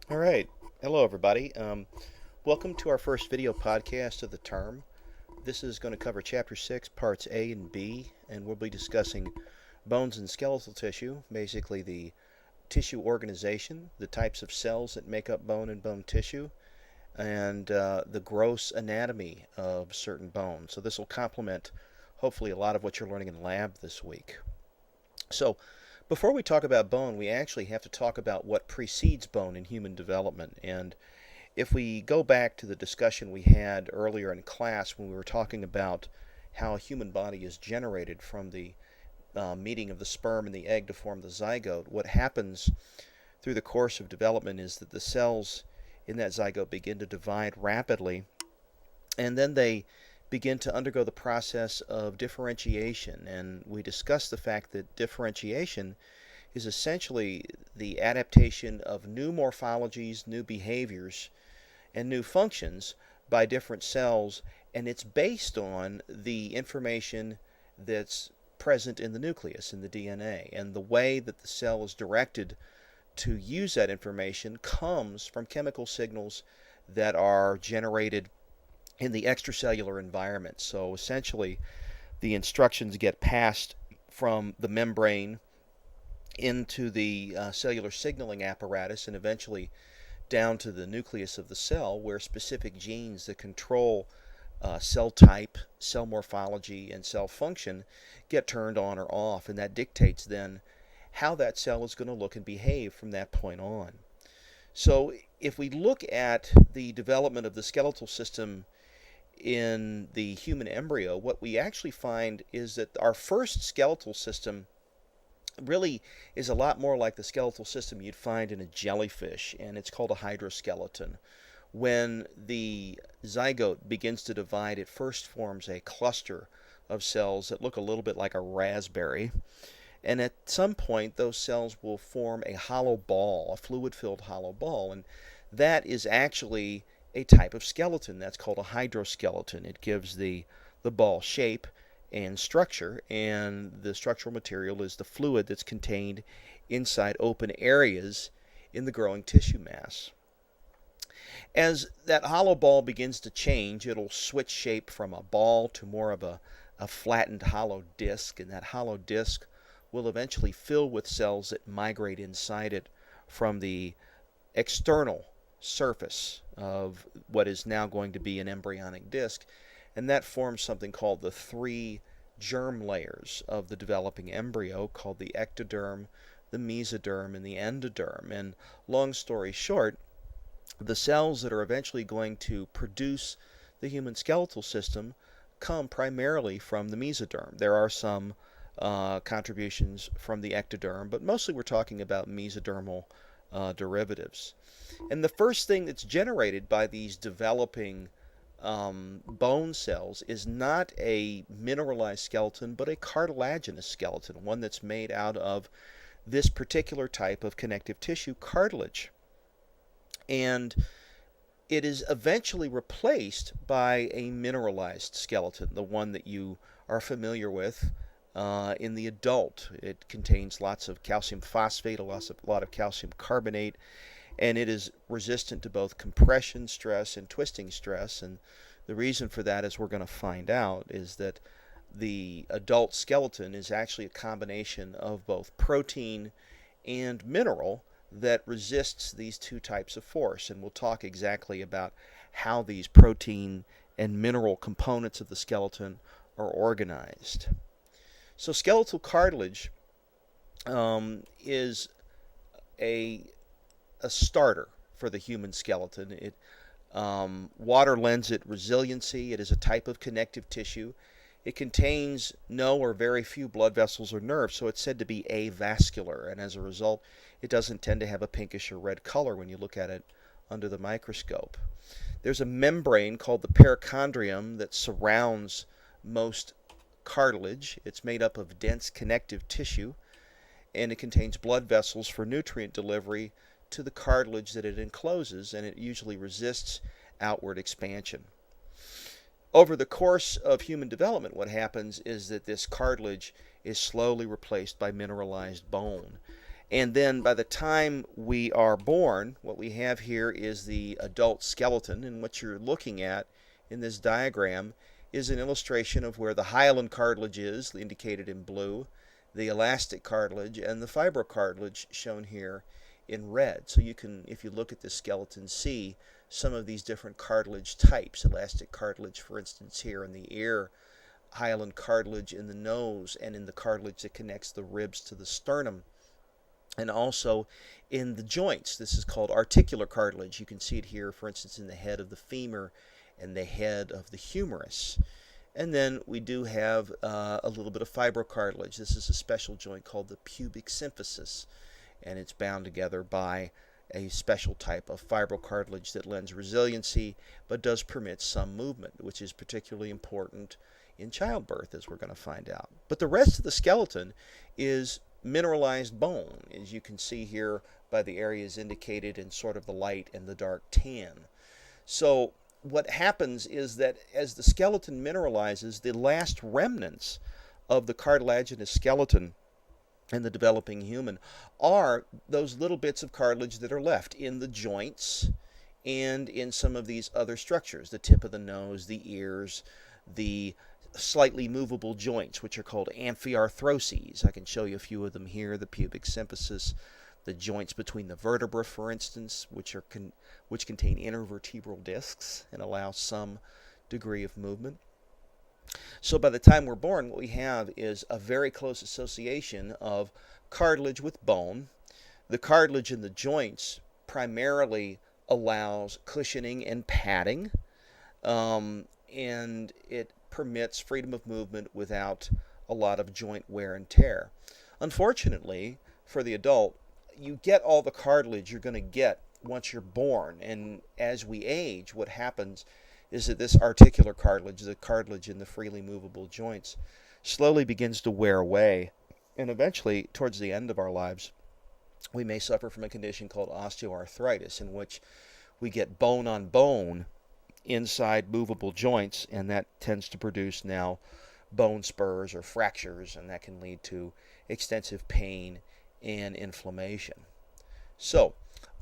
All right. Hello, everybody. Welcome to our first video podcast of the term. This is going to cover Chapter 6, Parts A and B, and we'll be discussing bones and skeletal tissue, basically the tissue organization, the types of cells that make up bone and bone tissue, and the gross anatomy of certain bones. So this will complement, hopefully, a lot of what you're learning in lab this week. So, before we talk about bone, we actually have to talk about what precedes bone in human development. And if we go back to the discussion we had earlier in class when we were talking about how a human body is generated from the meeting of the sperm and the egg to form the zygote, what happens through the course of development is that the cells in that zygote begin to divide rapidly, and then they begin to undergo the process of differentiation. And we discussed the fact that differentiation is essentially the adaptation of new morphologies, new behaviors, and new functions by different cells, and it's based on the information that's present in the nucleus, in the DNA. And the way that the cell is directed to use that information comes from chemical signals that are generated in the extracellular environment. So essentially, the instructions get passed from the membrane into the cellular signaling apparatus and eventually down to the nucleus of the cell, where specific genes that control cell type, cell morphology, and cell function get turned on or off, and that dictates then how that cell is going to look and behave from that point on. So if we look at the development of the skeletal system in the human embryo, what we actually find is that our first skeletal system really is a lot more like the skeletal system you'd find in a jellyfish, and it's called a hydroskeleton. When the zygote begins to divide, it first forms a cluster of cells that look a little bit like a raspberry. And at some point, those cells will form a hollow ball, a fluid filled hollow ball. And that is actually a type of skeleton. That's called a hydroskeleton. It gives the ball shape and structure, and the structural material is the fluid that's contained inside open areas in the growing tissue mass. As that hollow ball begins to change, it'll switch shape from a ball to more of a flattened hollow disc, and that hollow disc will eventually fill with cells that migrate inside it from the external surface of what is now going to be an embryonic disc, and that forms something called the three germ layers of the developing embryo, called the ectoderm, the mesoderm, and the endoderm. And long story short, the cells that are eventually going to produce the human skeletal system come primarily from the mesoderm. There are some contributions from the ectoderm, but mostly we're talking about mesodermal derivatives. And the first thing that's generated by these developing bone cells is not a mineralized skeleton, but a cartilaginous skeleton, one that's made out of this particular type of connective tissue, cartilage. And it is eventually replaced by a mineralized skeleton, the one that you are familiar with in the adult. It contains lots of calcium phosphate, a lot of calcium carbonate, and it is resistant to both compression stress and twisting stress. And the reason for that, as we're going to find out, is that the adult skeleton is actually a combination of both protein and mineral that resists these two types of force. And we'll talk exactly about how these protein and mineral components of the skeleton are organized. So skeletal cartilage is a starter for the human skeleton. Water lends it resiliency. It is a type of connective tissue. It contains no or very few blood vessels or nerves, so it's said to be avascular, and as a result, it doesn't tend to have a pinkish or red color when you look at it under the microscope. There's a membrane called the perichondrium that surrounds most cartilage. It's made up of dense connective tissue, and it contains blood vessels for nutrient delivery to the cartilage that it encloses, and it usually resists outward expansion. Over the course of human development, what happens is that this cartilage is slowly replaced by mineralized bone. And then by the time we are born, what we have here is the adult skeleton. And what you're looking at in this diagram is an illustration of where the hyaline cartilage is, indicated in blue, the elastic cartilage, and the fibrocartilage shown here in red. So you can, if you look at this skeleton, see some of these different cartilage types. Elastic cartilage, for instance, here in the ear, hyaline cartilage in the nose, and in the cartilage that connects the ribs to the sternum. And also in the joints. This is called articular cartilage. You can see it here, for instance, in the head of the femur and the head of the humerus. And then we do have a little bit of fibrocartilage. This is a special joint called the pubic symphysis, and it's bound together by a special type of fibrocartilage that lends resiliency but does permit some movement, which is particularly important in childbirth, as we're going to find out. But the rest of the skeleton is mineralized bone, as you can see here by the areas indicated in sort of the light and the dark tan. So what happens is that as the skeleton mineralizes, the last remnants of the cartilaginous skeleton in the developing human are those little bits of cartilage that are left in the joints and in some of these other structures, the tip of the nose, the ears, the slightly movable joints, which are called amphiarthroses. I can show you a few of them here, the pubic symphysis, the joints between the vertebrae, for instance, which contain intervertebral discs and allow some degree of movement. So by the time we're born, what we have is a very close association of cartilage with bone. The cartilage in the joints primarily allows cushioning and padding, and it permits freedom of movement without a lot of joint wear and tear. Unfortunately, for the adult, you get all the cartilage you're going to get once you're born, and as we age, what happens is that this articular cartilage, the cartilage in the freely movable joints, slowly begins to wear away, and eventually, towards the end of our lives, we may suffer from a condition called osteoarthritis, in which we get bone on bone inside movable joints, and that tends to produce now bone spurs or fractures, and that can lead to extensive pain and inflammation. So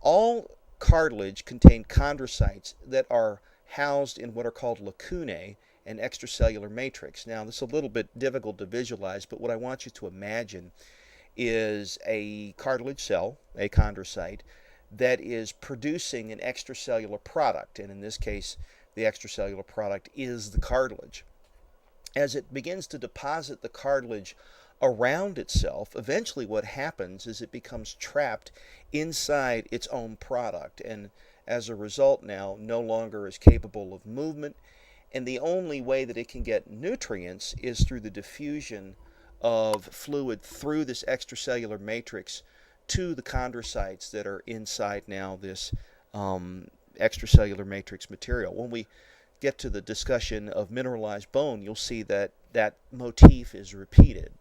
all cartilage contain chondrocytes that are housed in what are called lacunae and extracellular matrix. Now this is a little bit difficult to visualize, but what I want you to imagine is a cartilage cell, a chondrocyte, that is producing an extracellular product, and in this case the extracellular product is the cartilage. As it begins to deposit the cartilage around itself, eventually what happens is it becomes trapped inside its own product, and as a result now no longer is capable of movement, and the only way that it can get nutrients is through the diffusion of fluid through this extracellular matrix to the chondrocytes that are inside now this extracellular matrix material. When we get to the discussion of mineralized bone, you'll see that that motif is repeated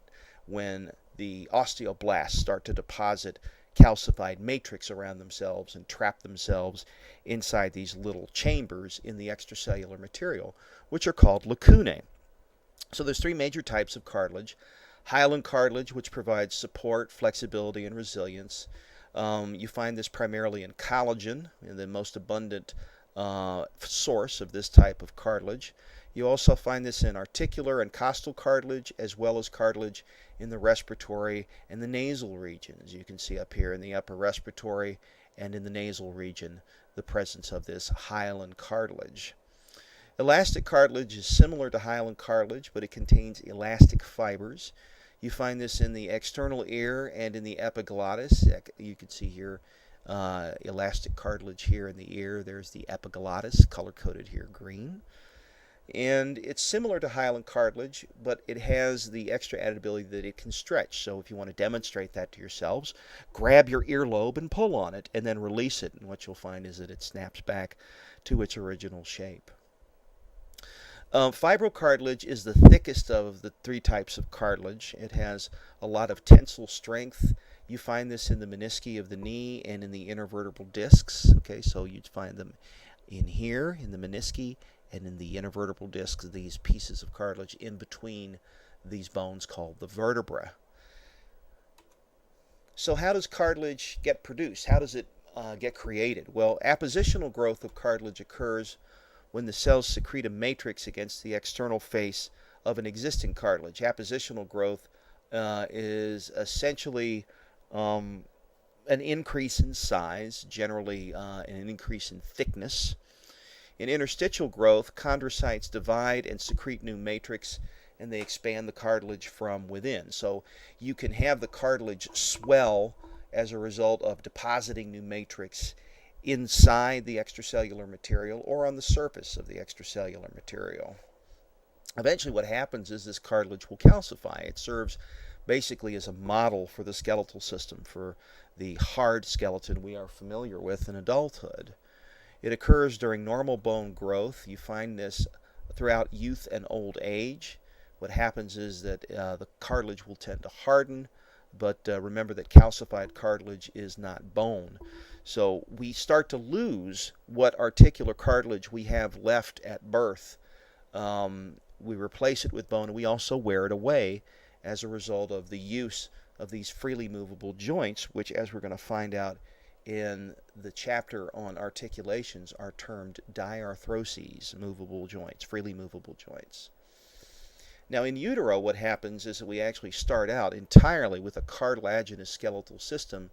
when the osteoblasts start to deposit calcified matrix around themselves and trap themselves inside these little chambers in the extracellular material, which are called lacunae. So there's three major types of cartilage. Hyaline cartilage, which provides support, flexibility, and resilience. You find this primarily in collagen, the most abundant source of this type of cartilage. You also find this in articular and costal cartilage, as well as cartilage in the respiratory and the nasal regions. You can see up here in the upper respiratory and in the nasal region the presence of this hyaline cartilage. Elastic cartilage is similar to hyaline cartilage, but it contains elastic fibers. You find this in the external ear and in the epiglottis. You can see here elastic cartilage here in the ear. There's the epiglottis, color-coded here green. And it's similar to hyaline cartilage, but it has the extra added ability that it can stretch. So if you want to demonstrate that to yourselves, grab your earlobe and pull on it, and then release it. And what you'll find is that it snaps back to its original shape. Fibrocartilage is the thickest of the three types of cartilage. It has a lot of tensile strength. You find this in the menisci of the knee and in the intervertebral discs. Okay, so you'd find them in here, in the menisci, and in the intervertebral discs, these pieces of cartilage in between these bones called the vertebrae. So how does cartilage get produced? How does it get created? Well, appositional growth of cartilage occurs when the cells secrete a matrix against the external face of an existing cartilage. Appositional growth is essentially um, an increase in size, generally an increase in thickness. In interstitial growth, chondrocytes divide and secrete new matrix, and they expand the cartilage from within. So you can have the cartilage swell as a result of depositing new matrix inside the extracellular material or on the surface of the extracellular material. Eventually what happens is this cartilage will calcify. It serves basically as a model for the skeletal system, for the hard skeleton we are familiar with in adulthood. It occurs during normal bone growth. You find this throughout youth and old age. What happens is that the cartilage will tend to harden, but remember that calcified cartilage is not bone. So we start to lose what articular cartilage we have left at birth. We replace it with bone, and we also wear it away as a result of the use of these freely movable joints, which, as we're going to find out in the chapter on articulations, are termed diarthroses, movable joints, freely movable joints. Now in utero what happens is that we actually start out entirely with a cartilaginous skeletal system,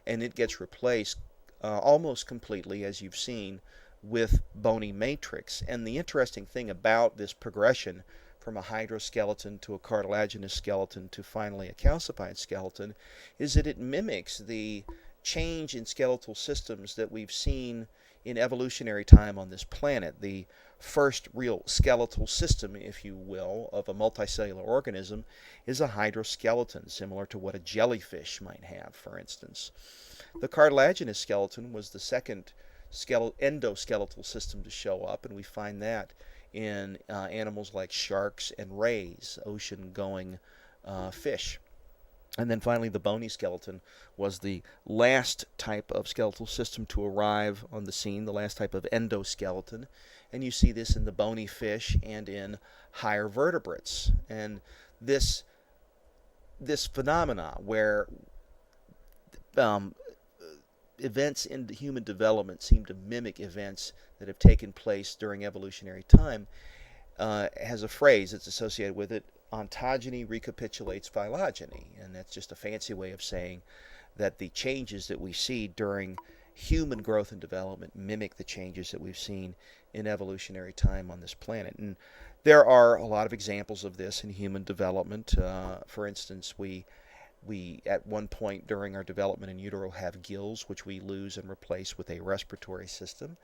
and it gets replaced almost completely, as you've seen, with bony matrix. And the interesting thing about this progression from a hydroskeleton to a cartilaginous skeleton to finally a calcified skeleton is that it mimics the change in skeletal systems that we've seen in evolutionary time on this planet. The first real skeletal system, if you will, of a multicellular organism is a hydroskeleton, similar to what a jellyfish might have, for instance. The cartilaginous skeleton was the second endoskeletal system to show up, and we find that in animals like sharks and rays, ocean-going fish. And then finally, the bony skeleton was the last type of skeletal system to arrive on the scene, the last type of endoskeleton. And you see this in the bony fish and in higher vertebrates. And this phenomena where events in human development seem to mimic events that have taken place during evolutionary time has a phrase that's associated with it. Ontogeny recapitulates phylogeny, and that's just a fancy way of saying that the changes that we see during human growth and development mimic the changes that we've seen in evolutionary time on this planet. And there are a lot of examples of this in human development. For instance, we at one point during our development in utero have gills, which we lose and replace with a respiratory system.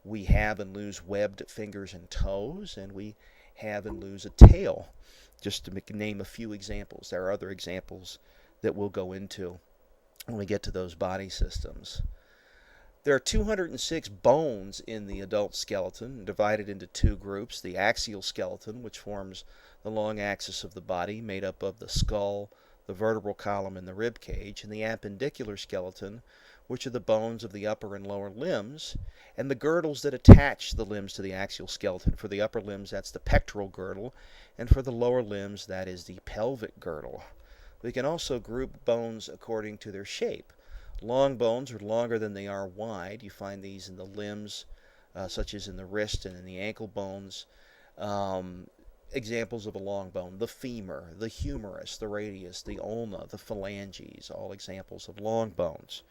We have and lose webbed fingers and toes, and we have and lose a tail, just to name a few examples. There are other examples that we'll go into when we get to those body systems. There are 206 bones in the adult skeleton, divided into two groups: the axial skeleton, which forms the long axis of the body, made up of the skull, the vertebral column, and the rib cage, and the appendicular skeleton, which are the bones of the upper and lower limbs, and the girdles that attach the limbs to the axial skeleton. For the upper limbs, that's the pectoral girdle, and for the lower limbs, that is the pelvic girdle. We can also group bones according to their shape. Long bones are longer than they are wide. You find these in the limbs, such as in the wrist and in the ankle bones. Examples of a long bone: the femur, the humerus, the radius, the ulna, the phalanges, all examples of long bones.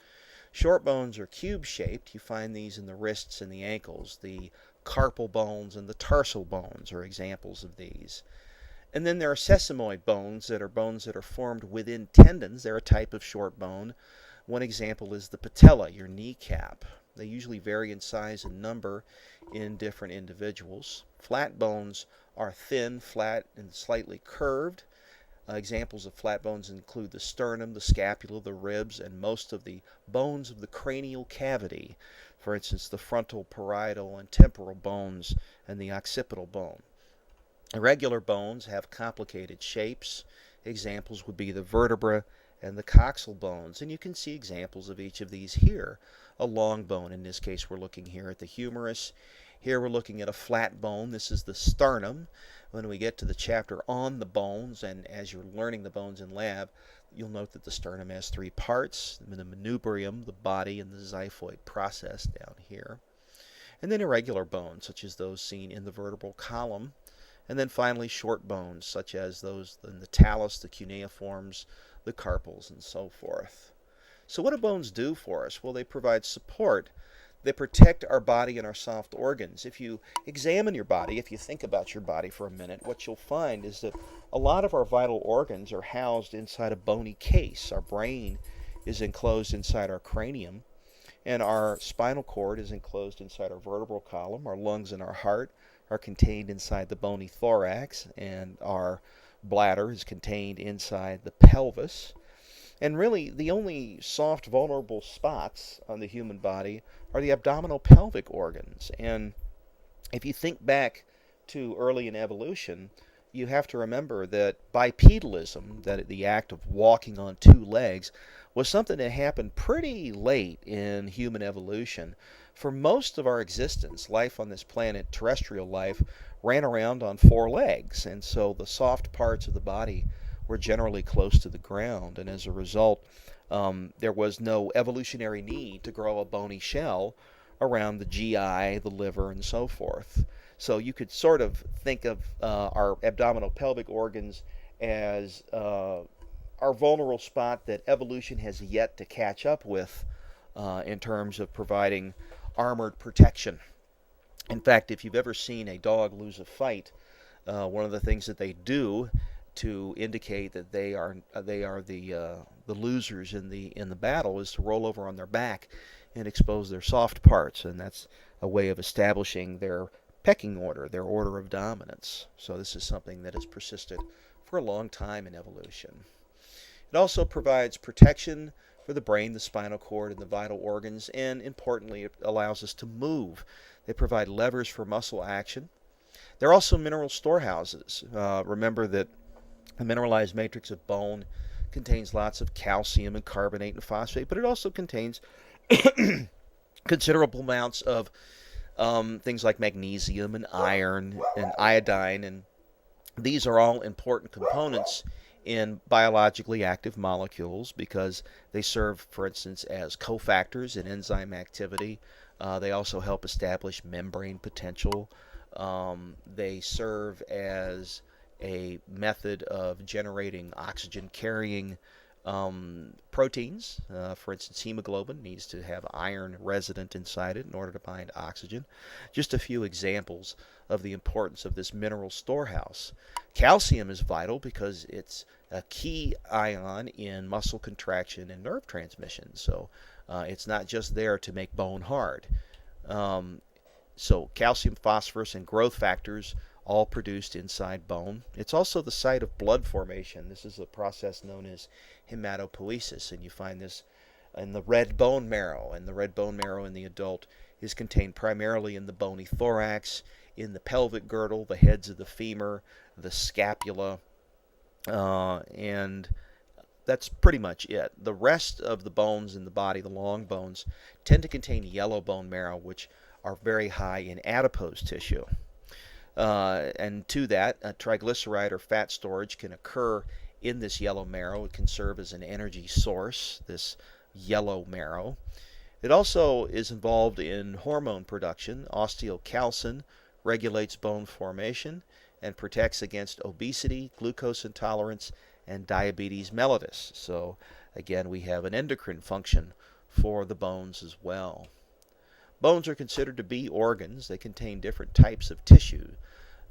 Short bones are cube-shaped. You find these in the wrists and the ankles. The carpal bones and the tarsal bones are examples of these. And then there are sesamoid bones that are formed within tendons. They're a type of short bone. One example is the patella, your kneecap. They usually vary in size and number in different individuals. Flat bones are thin, flat, and slightly curved. Examples of flat bones include the sternum, the scapula, the ribs, and most of the bones of the cranial cavity. For instance, the frontal, parietal, and temporal bones and the occipital bone. Irregular bones have complicated shapes. Examples would be the vertebra and the coxal bones, and you can see examples of each of these here. A long bone, in this case we're looking here at the humerus. Here we're looking at a flat bone. This is the sternum. When we get to the chapter on the bones, and as you're learning the bones in lab, you'll note that the sternum has three parts: the manubrium, the body, and the xiphoid process down here. And then irregular bones, such as those seen in the vertebral column. And then finally short bones, such as those in the talus, the cuneiforms, the carpals, and so forth. So what do bones do for us? Well, they provide support. They protect our body and our soft organs. If you examine your body, if you think about your body for a minute, what you'll find is that a lot of our vital organs are housed inside a bony case. Our brain is enclosed inside our cranium, and our spinal cord is enclosed inside our vertebral column. Our lungs and our heart are contained inside the bony thorax, and our bladder is contained inside the pelvis. And really, the only soft, vulnerable spots on the human body are the abdominal pelvic organs. And if you think back to early in evolution, you have to remember that bipedalism, that the act of walking on two legs, was something that happened pretty late in human evolution. For most of our existence, life on this planet, terrestrial life, ran around on four legs. And so the soft parts of the body were generally close to the ground, and as a result, there was no evolutionary need to grow a bony shell around the GI, the liver, and so forth. So you could sort of think of our abdominal pelvic organs as our vulnerable spot that evolution has yet to catch up with in terms of providing armored protection. In fact, if you've ever seen a dog lose a fight, one of the things that they do to indicate that they are the losers in the battle is to roll over on their back and expose their soft parts, and that's a way of establishing their pecking order, their order of dominance. So this is something that has persisted for a long time in evolution. It also provides protection for the brain, the spinal cord, and the vital organs, and importantly, it allows us to move. They provide levers for muscle action. They're also mineral storehouses. Remember that the mineralized matrix of bone contains lots of calcium and carbonate and phosphate, but it also contains considerable amounts of things like magnesium and iron and iodine, and these are all important components in biologically active molecules because they serve, for instance, as cofactors in enzyme activity. They also help establish membrane potential. They serve as a method of generating oxygen-carrying proteins. For instance, hemoglobin needs to have iron resident inside it in order to bind oxygen. Just a few examples of the importance of this mineral storehouse. Calcium is vital because it's a key ion in muscle contraction and nerve transmission. So it's not just there to make bone hard. So calcium, phosphorus, and growth factors all produced inside bone. It's also the site of blood formation. This is a process known as hematopoiesis, and you find this in the red bone marrow. And the red bone marrow in the adult is contained primarily in the bony thorax, in the pelvic girdle, the heads of the femur, the scapula, and that's pretty much it. The rest of the bones in the body, the long bones, tend to contain yellow bone marrow, which are very high in adipose tissue. And to that, triglyceride or fat storage can occur in this yellow marrow. It can serve as an energy source, this yellow marrow. It also is involved in hormone production. Osteocalcin regulates bone formation and protects against obesity, glucose intolerance, and diabetes mellitus. So again, we have an endocrine function for the bones as well. Bones are considered to be organs. They contain different types of tissue.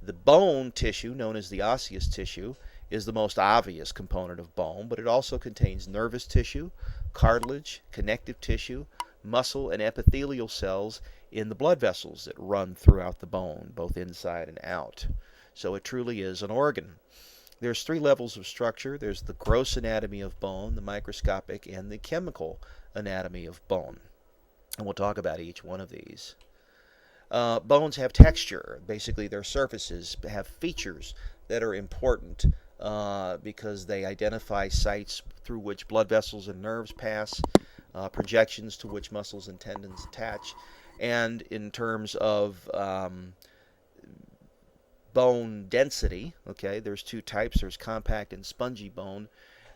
The bone tissue, known as the osseous tissue, is the most obvious component of bone, but it also contains nervous tissue, cartilage, connective tissue, muscle, and epithelial cells in the blood vessels that run throughout the bone, both inside and out. So it truly is an organ. There's three levels of structure. There's the gross anatomy of bone, the microscopic, and the chemical anatomy of bone. And we'll talk about each one of these. Bones have texture. Basically, their surfaces have features that are important because they identify sites through which blood vessels and nerves pass, projections to which muscles and tendons attach, And in terms of bone density, okay, there's two types. There's compact and spongy bone.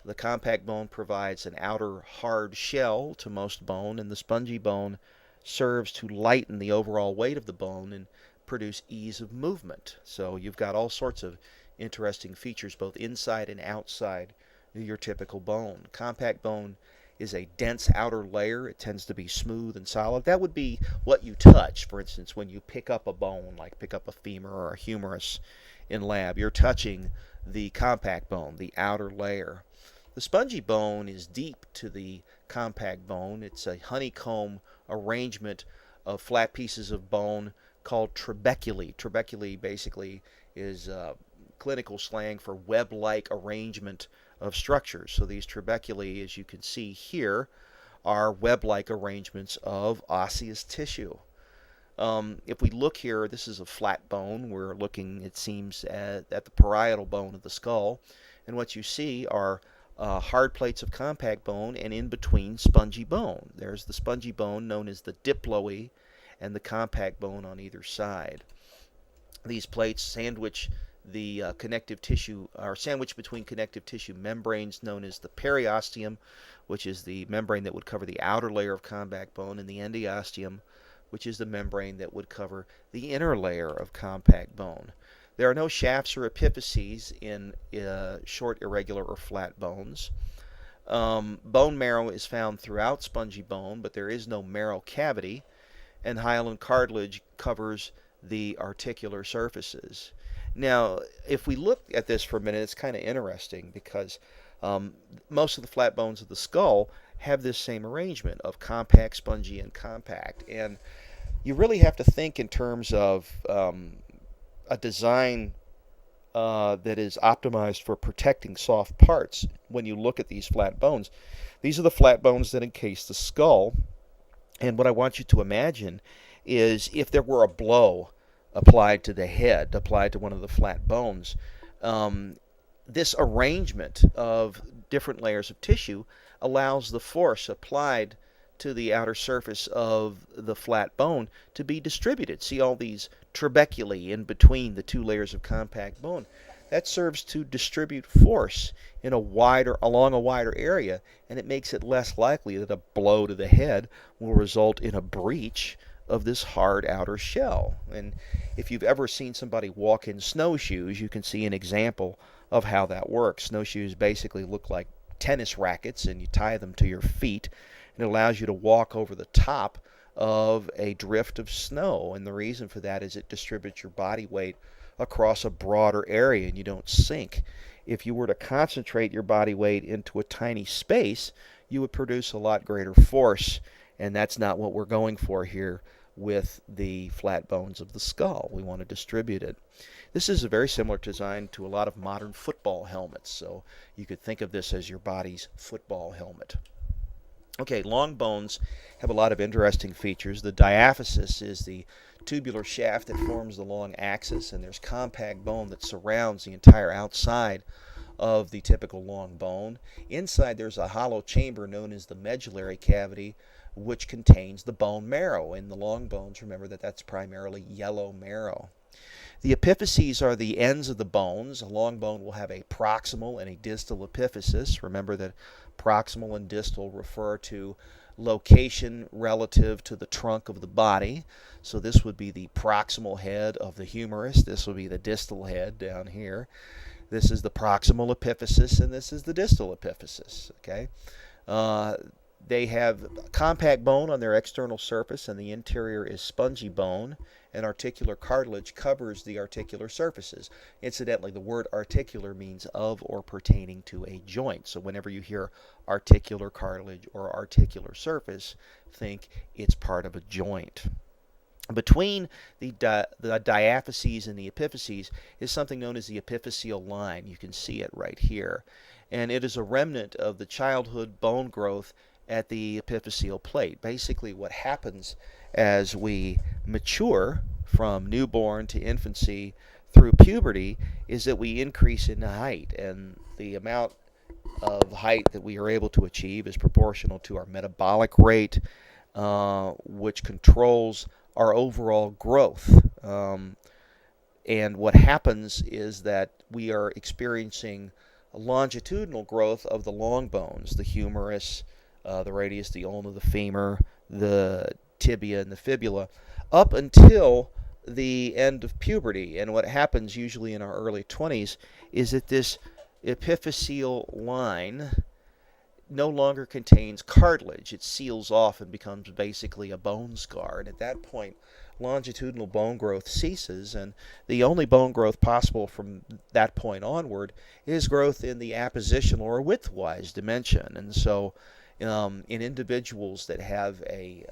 The compact bone provides an outer hard shell to most bone, and the spongy bone serves to lighten the overall weight of the bone and produce ease of movement. So you've got all sorts of interesting features both inside and outside your typical bone. Compact bone is a dense outer layer. It tends to be smooth and solid. That would be what you touch, for instance, when you pick up a bone, like pick up a femur or a humerus in lab. You're touching the compact bone, the outer layer. The spongy bone is deep to the compact bone. It's a honeycomb arrangement of flat pieces of bone called trabeculae. Trabeculae basically is clinical slang for web-like arrangement of structures. So these trabeculae, as you can see here, are web-like arrangements of osseous tissue. If we look here, this is a flat bone. We're looking, it seems, at the parietal bone of the skull. And what you see are hard plates of compact bone and in between spongy bone. There's the spongy bone known as the diploe and the compact bone on either side. These plates sandwich the connective tissue, are sandwiched between connective tissue membranes known as the periosteum, which is the membrane that would cover the outer layer of compact bone, and the endosteum, which is the membrane that would cover the inner layer of compact bone. There are no shafts or epiphyses in short, irregular, or flat bones. Bone marrow is found throughout spongy bone, but there is no marrow cavity, and hyaline cartilage covers the articular surfaces. Now, if we look at this for a minute, it's kind of interesting because most of the flat bones of the skull have this same arrangement of compact, spongy, and compact. And you really have to think in terms of a design that is optimized for protecting soft parts when you look at these flat bones. These are the flat bones that encase the skull. And what I want you to imagine is if there were a blow applied to the head, applied to one of the flat bones, this arrangement of different layers of tissue allows the force applied to the outer surface of the flat bone to be distributed. See all these trabeculae in between the two layers of compact bone. That serves to distribute force in along a wider area, and it makes it less likely that a blow to the head will result in a breach of this hard outer shell. And if you've ever seen somebody walk in snowshoes, you can see an example of how that works. Snowshoes basically look like tennis rackets, and you tie them to your feet, and it allows you to walk over the top of a drift of snow. And the reason for that is it distributes your body weight across a broader area, and you don't sink. If you were to concentrate your body weight into a tiny space, you would produce a lot greater force, and that's not what we're going for here with the flat bones of the skull. We want to distribute it. This is a very similar design to a lot of modern football helmets, so you could think of this as your body's football helmet. Okay, long bones have a lot of interesting features. The diaphysis is the tubular shaft that forms the long axis, and there's compact bone that surrounds the entire outside of the typical long bone. Inside there's a hollow chamber known as the medullary cavity, which contains the bone marrow. In the long bones, remember that that's primarily yellow marrow. The epiphyses are the ends of the bones. A long bone will have a proximal and a distal epiphysis. Remember that proximal and distal refer to location relative to the trunk of the body. So this would be the proximal head of the humerus. This would be the distal head down here. This is the proximal epiphysis, and this is the distal epiphysis. Okay. They have compact bone on their external surface, and the interior is spongy bone, and articular cartilage covers the articular surfaces. Incidentally, the word articular means of or pertaining to a joint. So whenever you hear articular cartilage or articular surface, think it's part of a joint. Between the diaphyses and the epiphyses is something known as the epiphyseal line. You can see it right here. And it is a remnant of the childhood bone growth at the epiphyseal plate. Basically what happens as we mature from newborn to infancy through puberty is that we increase in height, and the amount of height that we are able to achieve is proportional to our metabolic rate, which controls our overall growth. And what happens is that we are experiencing a longitudinal growth of the long bones, the humerus, the radius, the ulna, the femur, the tibia, and the fibula, up until the end of puberty. And what happens usually in our early 20s is that this epiphyseal line no longer contains cartilage. It seals off and becomes basically a bone scar. And at that point, longitudinal bone growth ceases, and the only bone growth possible from that point onward is growth in the appositional or widthwise dimension. And so in individuals that have a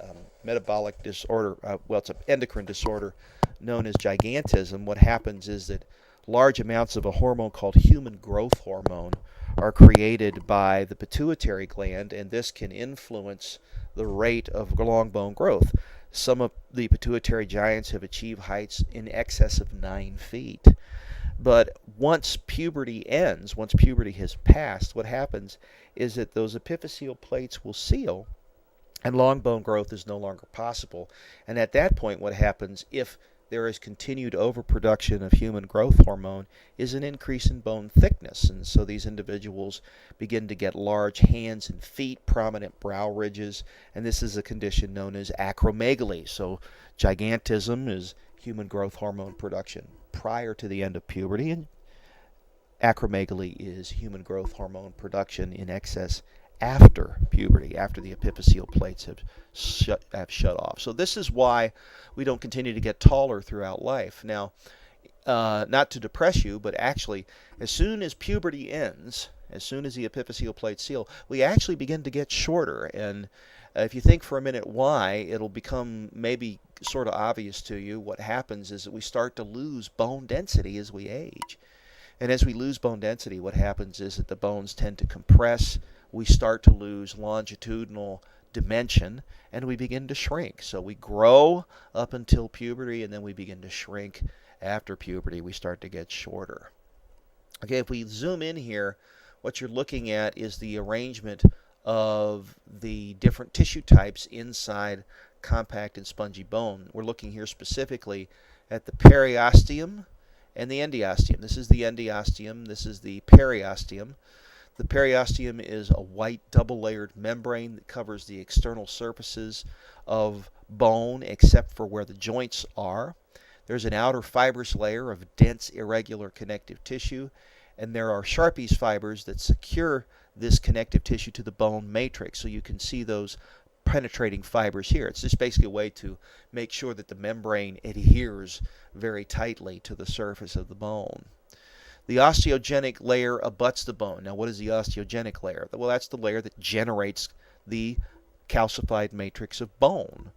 metabolic disorder, it's an endocrine disorder known as gigantism, what happens is that large amounts of a hormone called human growth hormone are created by the pituitary gland, and this can influence the rate of long bone growth. Some of the pituitary giants have achieved heights in excess of 9 feet. But once puberty ends, once puberty has passed, what happens is that those epiphyseal plates will seal and long bone growth is no longer possible. And at that point, what happens, if there is continued overproduction of human growth hormone, is an increase in bone thickness. And so these individuals begin to get large hands and feet, prominent brow ridges, and this is a condition known as acromegaly. So gigantism is human growth hormone production prior to the end of puberty, and acromegaly is human growth hormone production in excess after puberty, after the epiphyseal plates have shut off. So this is why we don't continue to get taller throughout life. Now, not to depress you, but actually, as soon as puberty ends, as soon as the epiphyseal plates seal, we actually begin to get shorter. And if you think for a minute why, it'll become maybe sort of obvious to you. What happens is that we start to lose bone density as we age. And as we lose bone density, what happens is that the bones tend to compress. We start to lose longitudinal dimension, and we begin to shrink. So we grow up until puberty, and then we begin to shrink after puberty. We start to get shorter. Okay, if we zoom in here, what you're looking at is the arrangement of the different tissue types inside compact and spongy bone. We're looking here specifically at the periosteum and the endosteum. This is the endosteum. This is the periosteum. The periosteum is a white double-layered membrane that covers the external surfaces of bone except for where the joints are. There's an outer fibrous layer of dense, irregular connective tissue, and there are Sharpie's fibers that secure this connective tissue to the bone matrix. So you can see those penetrating fibers here. It's just basically a way to make sure that the membrane adheres very tightly to the surface of the bone. The osteogenic layer abuts the bone. Now, what is the osteogenic layer? Well, that's the layer that generates the calcified matrix of bone.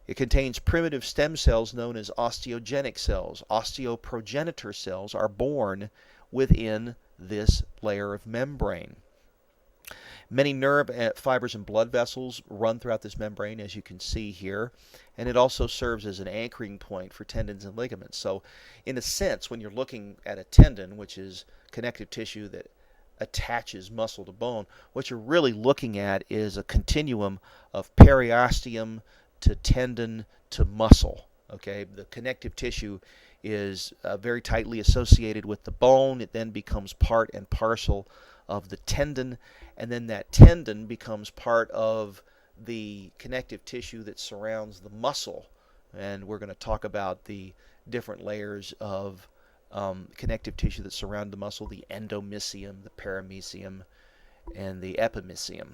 It contains primitive stem cells known as osteogenic cells. Osteoprogenitor cells are born within this layer of membrane. Many nerve fibers and blood vessels run throughout this membrane, as you can see here, and it also serves as an anchoring point for tendons and ligaments. So, in a sense, when you're looking at a tendon, which is connective tissue that attaches muscle to bone, what you're really looking at is a continuum of periosteum to tendon to muscle. Okay, the connective tissue is very tightly associated with the bone. It then becomes part and parcel of the tendon, and then that tendon becomes part of the connective tissue that surrounds the muscle. And we're going to talk about the different layers of connective tissue that surround the muscle: the endomysium, the paramysium, and the epimysium.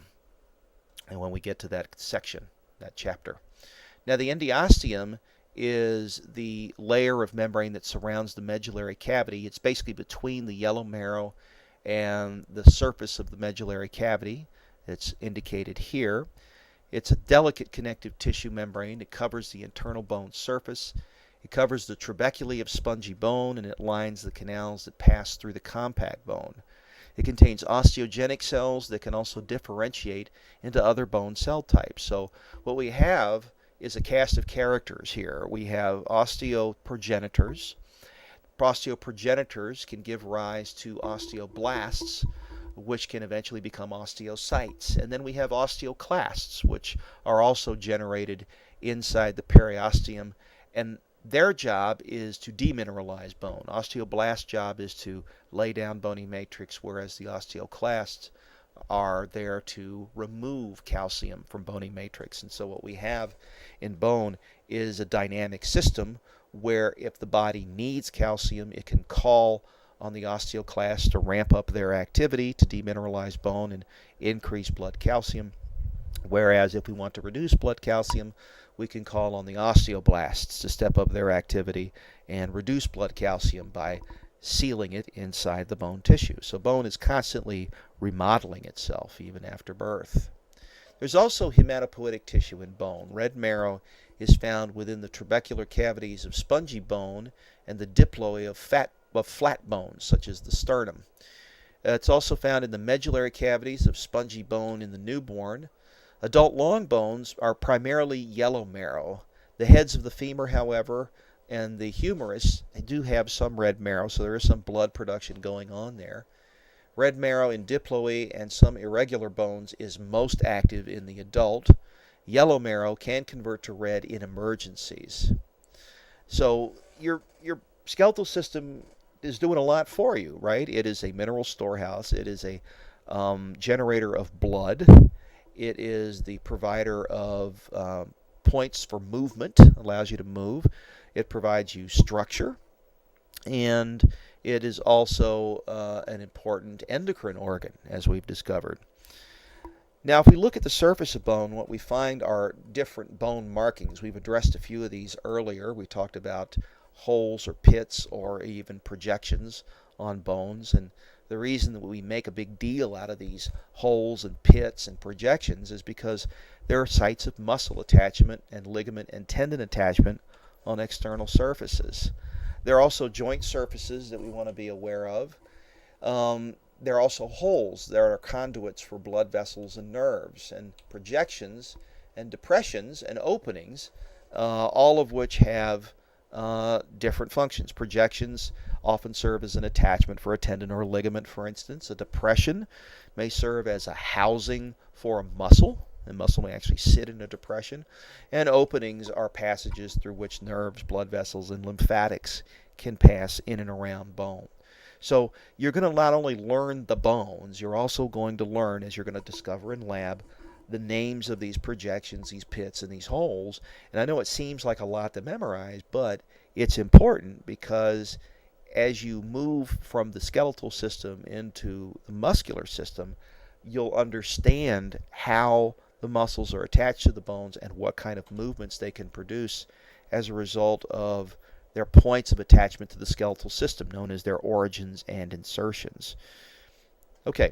And when we get to that section, that chapter. Now, the endosteum is the layer of membrane that surrounds the medullary cavity. It's basically between the yellow marrow and the surface of the medullary cavity. It's indicated here. It's a delicate connective tissue membrane. It covers the internal bone surface. It covers the trabeculae of spongy bone, and it lines the canals that pass through the compact bone. It contains osteogenic cells that can also differentiate into other bone cell types. So what we have is a cast of characters here. We have osteoprogenitors. Osteoprogenitors can give rise to osteoblasts, which can eventually become osteocytes. And then we have osteoclasts, which are also generated inside the periosteum, and their job is to demineralize bone. Osteoblast's job is to lay down bony matrix, whereas the osteoclasts are there to remove calcium from bony matrix. And so what we have in bone is a dynamic system where if the body needs calcium, it can call on the osteoclasts to ramp up their activity to demineralize bone and increase blood calcium. Whereas if we want to reduce blood calcium, we can call on the osteoblasts to step up their activity and reduce blood calcium by sealing it inside the bone tissue. So bone is constantly remodeling itself even after birth. There's also hematopoietic tissue in bone. Red marrow is found within the trabecular cavities of spongy bone and the diploe of flat bones, such as the sternum. It's also found in the medullary cavities of spongy bone in the newborn. Adult long bones are primarily yellow marrow. The heads of the femur, however, and the humerus do have some red marrow, so there is some blood production going on there. Red marrow in diploe and some irregular bones is most active in the adult. Yellow marrow can convert to red in emergencies. So your skeletal system is doing a lot for you, right? It is a mineral storehouse. It is a generator of blood. It is the provider of points for movement, allows you to move. It provides you structure, and it is also an important endocrine organ, as we've discovered. Now, if we look at the surface of bone, what we find are different bone markings. We've addressed a few of these earlier. We talked about holes or pits or even projections on bones, and the reason that we make a big deal out of these holes and pits and projections is because there are sites of muscle attachment and ligament and tendon attachment on external surfaces. There are also joint surfaces that we want to be aware of. There are also holes. There are conduits for blood vessels and nerves, and projections and depressions and openings, all of which have different functions. Projections often serve as an attachment for a tendon or a ligament, for instance. A depression may serve as a housing for a muscle. The muscle may actually sit in a depression. And openings are passages through which nerves, blood vessels, and lymphatics can pass in and around bone. So you're going to not only learn the bones, you're also going to learn, as you're going to discover in lab, the names of these projections, these pits, and these holes. And I know it seems like a lot to memorize, but it's important because as you move from the skeletal system into the muscular system, you'll understand how the muscles are attached to the bones and what kind of movements they can produce as a result of their points of attachment to the skeletal system, known as their origins and insertions. Okay,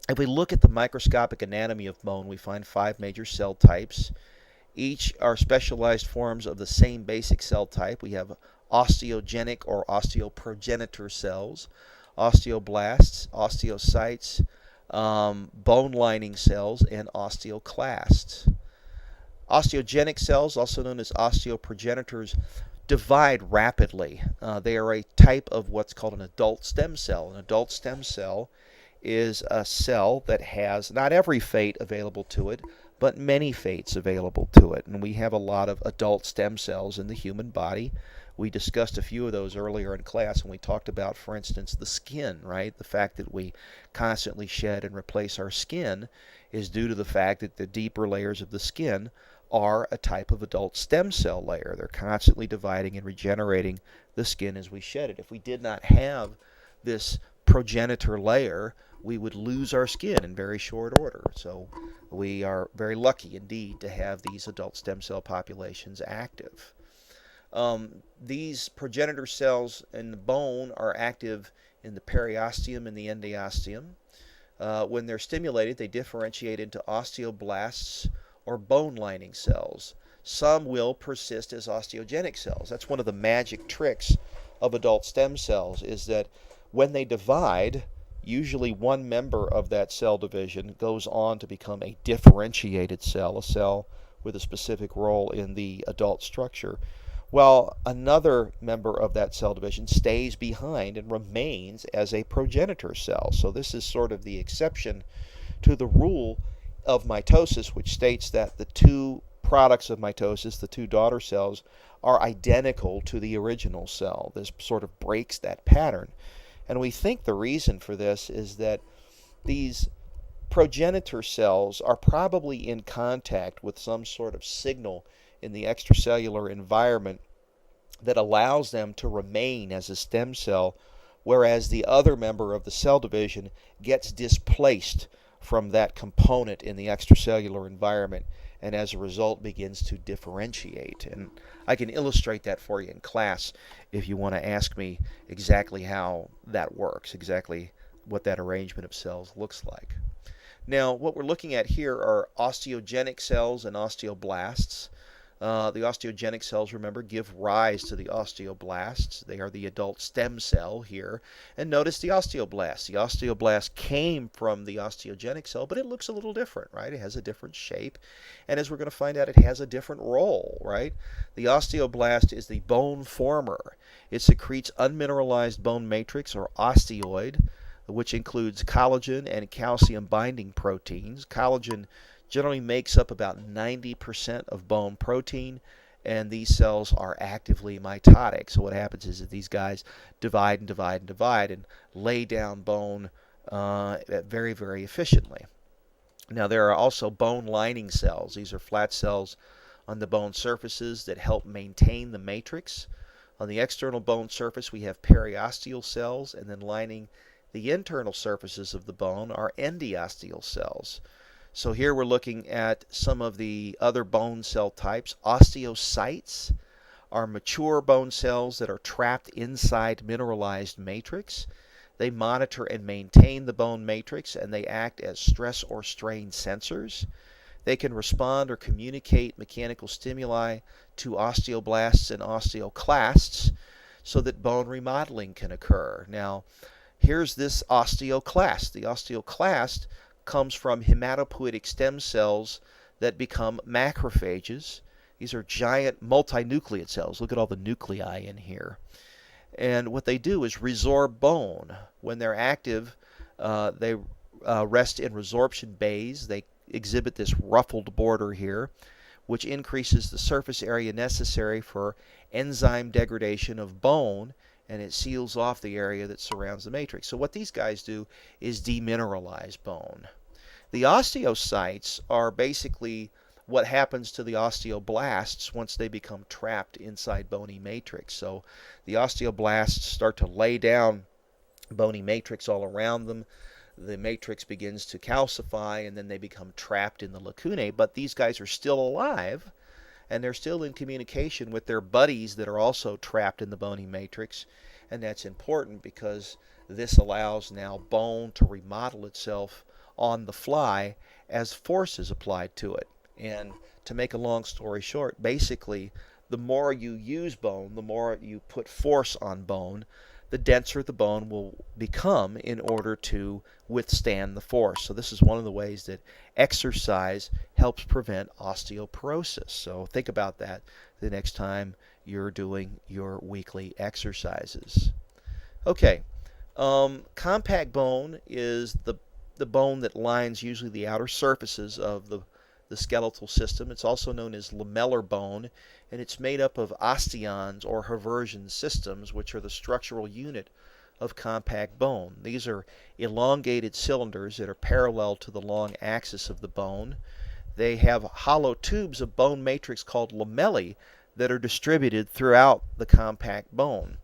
if we look at the microscopic anatomy of bone, we find 5 major cell types. Each are specialized forms of the same basic cell type. We have osteogenic or osteoprogenitor cells, osteoblasts, osteocytes, bone lining cells, and osteoclasts. Osteogenic cells, also known as osteoprogenitors, divide rapidly. They are a type of what's called an adult stem cell. An adult stem cell is a cell that has not every fate available to it, but many fates available to it. And we have a lot of adult stem cells in the human body. We discussed a few of those earlier in class when we talked about, for instance, the skin, right? The fact that we constantly shed and replace our skin is due to the fact that the deeper layers of the skin are a type of adult stem cell layer. They're constantly dividing and regenerating the skin as we shed it. If we did not have this progenitor layer, we would lose our skin in very short order. So we are very lucky indeed to have these adult stem cell populations active. These progenitor cells in the bone are active in the periosteum and the endosteum. When they're stimulated, they differentiate into osteoblasts or bone lining cells. Some will persist as osteogenic cells. That's one of the magic tricks of adult stem cells, is that when they divide, usually one member of that cell division goes on to become a differentiated cell, a cell with a specific role in the adult structure. while another member of that cell division stays behind and remains as a progenitor cell. So this is sort of the exception to the rule of mitosis, which states that the two products of mitosis, the two daughter cells, are identical to the original cell. This sort of breaks that pattern. And we think the reason for this is that these progenitor cells are probably in contact with some sort of signal in the extracellular environment that allows them to remain as a stem cell, whereas the other member of the cell division gets displaced from that component in the extracellular environment and as a result begins to differentiate. And I can illustrate that for you in class if you want to ask me exactly how that works, exactly what that arrangement of cells looks like. Now, what we're looking at here are osteogenic cells and osteoblasts. The osteogenic cells, remember, give rise to the osteoblasts. They are the adult stem cell here. And notice the osteoblast. The osteoblast came from the osteogenic cell, but it looks a little different, right? It has a different shape. And as we're going to find out, it has a different role, right? The osteoblast is the bone former. It secretes unmineralized bone matrix, or osteoid, which includes collagen and calcium binding proteins. Collagen generally makes up about 90% of bone protein, and these cells are actively mitotic. So what happens is that these guys divide and divide and divide and lay down bone very, very efficiently. Now, there are also bone lining cells. These are flat cells on the bone surfaces that help maintain the matrix. On the external bone surface, we have periosteal cells, and then lining the internal surfaces of the bone are endosteal cells. So here we're looking at some of the other bone cell types. Osteocytes are mature bone cells that are trapped inside mineralized matrix. They monitor and maintain the bone matrix, and they act as stress or strain sensors. They can respond or communicate mechanical stimuli to osteoblasts and osteoclasts so that bone remodeling can occur. Now, here's this osteoclast. The osteoclast comes from hematopoietic stem cells that become macrophages. These are giant multinucleate cells. Look at all the nuclei in here. And what they do is resorb bone. When they're active, they rest in resorption bays. They exhibit this ruffled border here, which increases the surface area necessary for enzyme degradation of bone, and it seals off the area that surrounds the matrix. So what these guys do is demineralize bone. The osteocytes are basically what happens to the osteoblasts once they become trapped inside bony matrix. So the osteoblasts start to lay down bony matrix all around them. The matrix begins to calcify, and then they become trapped in the lacunae. But these guys are still alive, and they're still in communication with their buddies that are also trapped in the bony matrix. And that's important because this allows now bone to remodel itself on the fly as force is applied to it. And to make a long story short, basically, the more you use bone, the more you put force on bone, the denser the bone will become in order to withstand the force. So this is one of the ways that exercise helps prevent osteoporosis. So think about that the next time you're doing your weekly exercises. Okay, compact bone is the bone that lines usually the outer surfaces of the skeletal system. It's also known as lamellar bone, and it's made up of osteons or Haversian systems, which are the structural unit of compact bone. These are elongated cylinders that are parallel to the long axis of the bone. They have hollow tubes of bone matrix called lamellae that are distributed throughout the compact bone.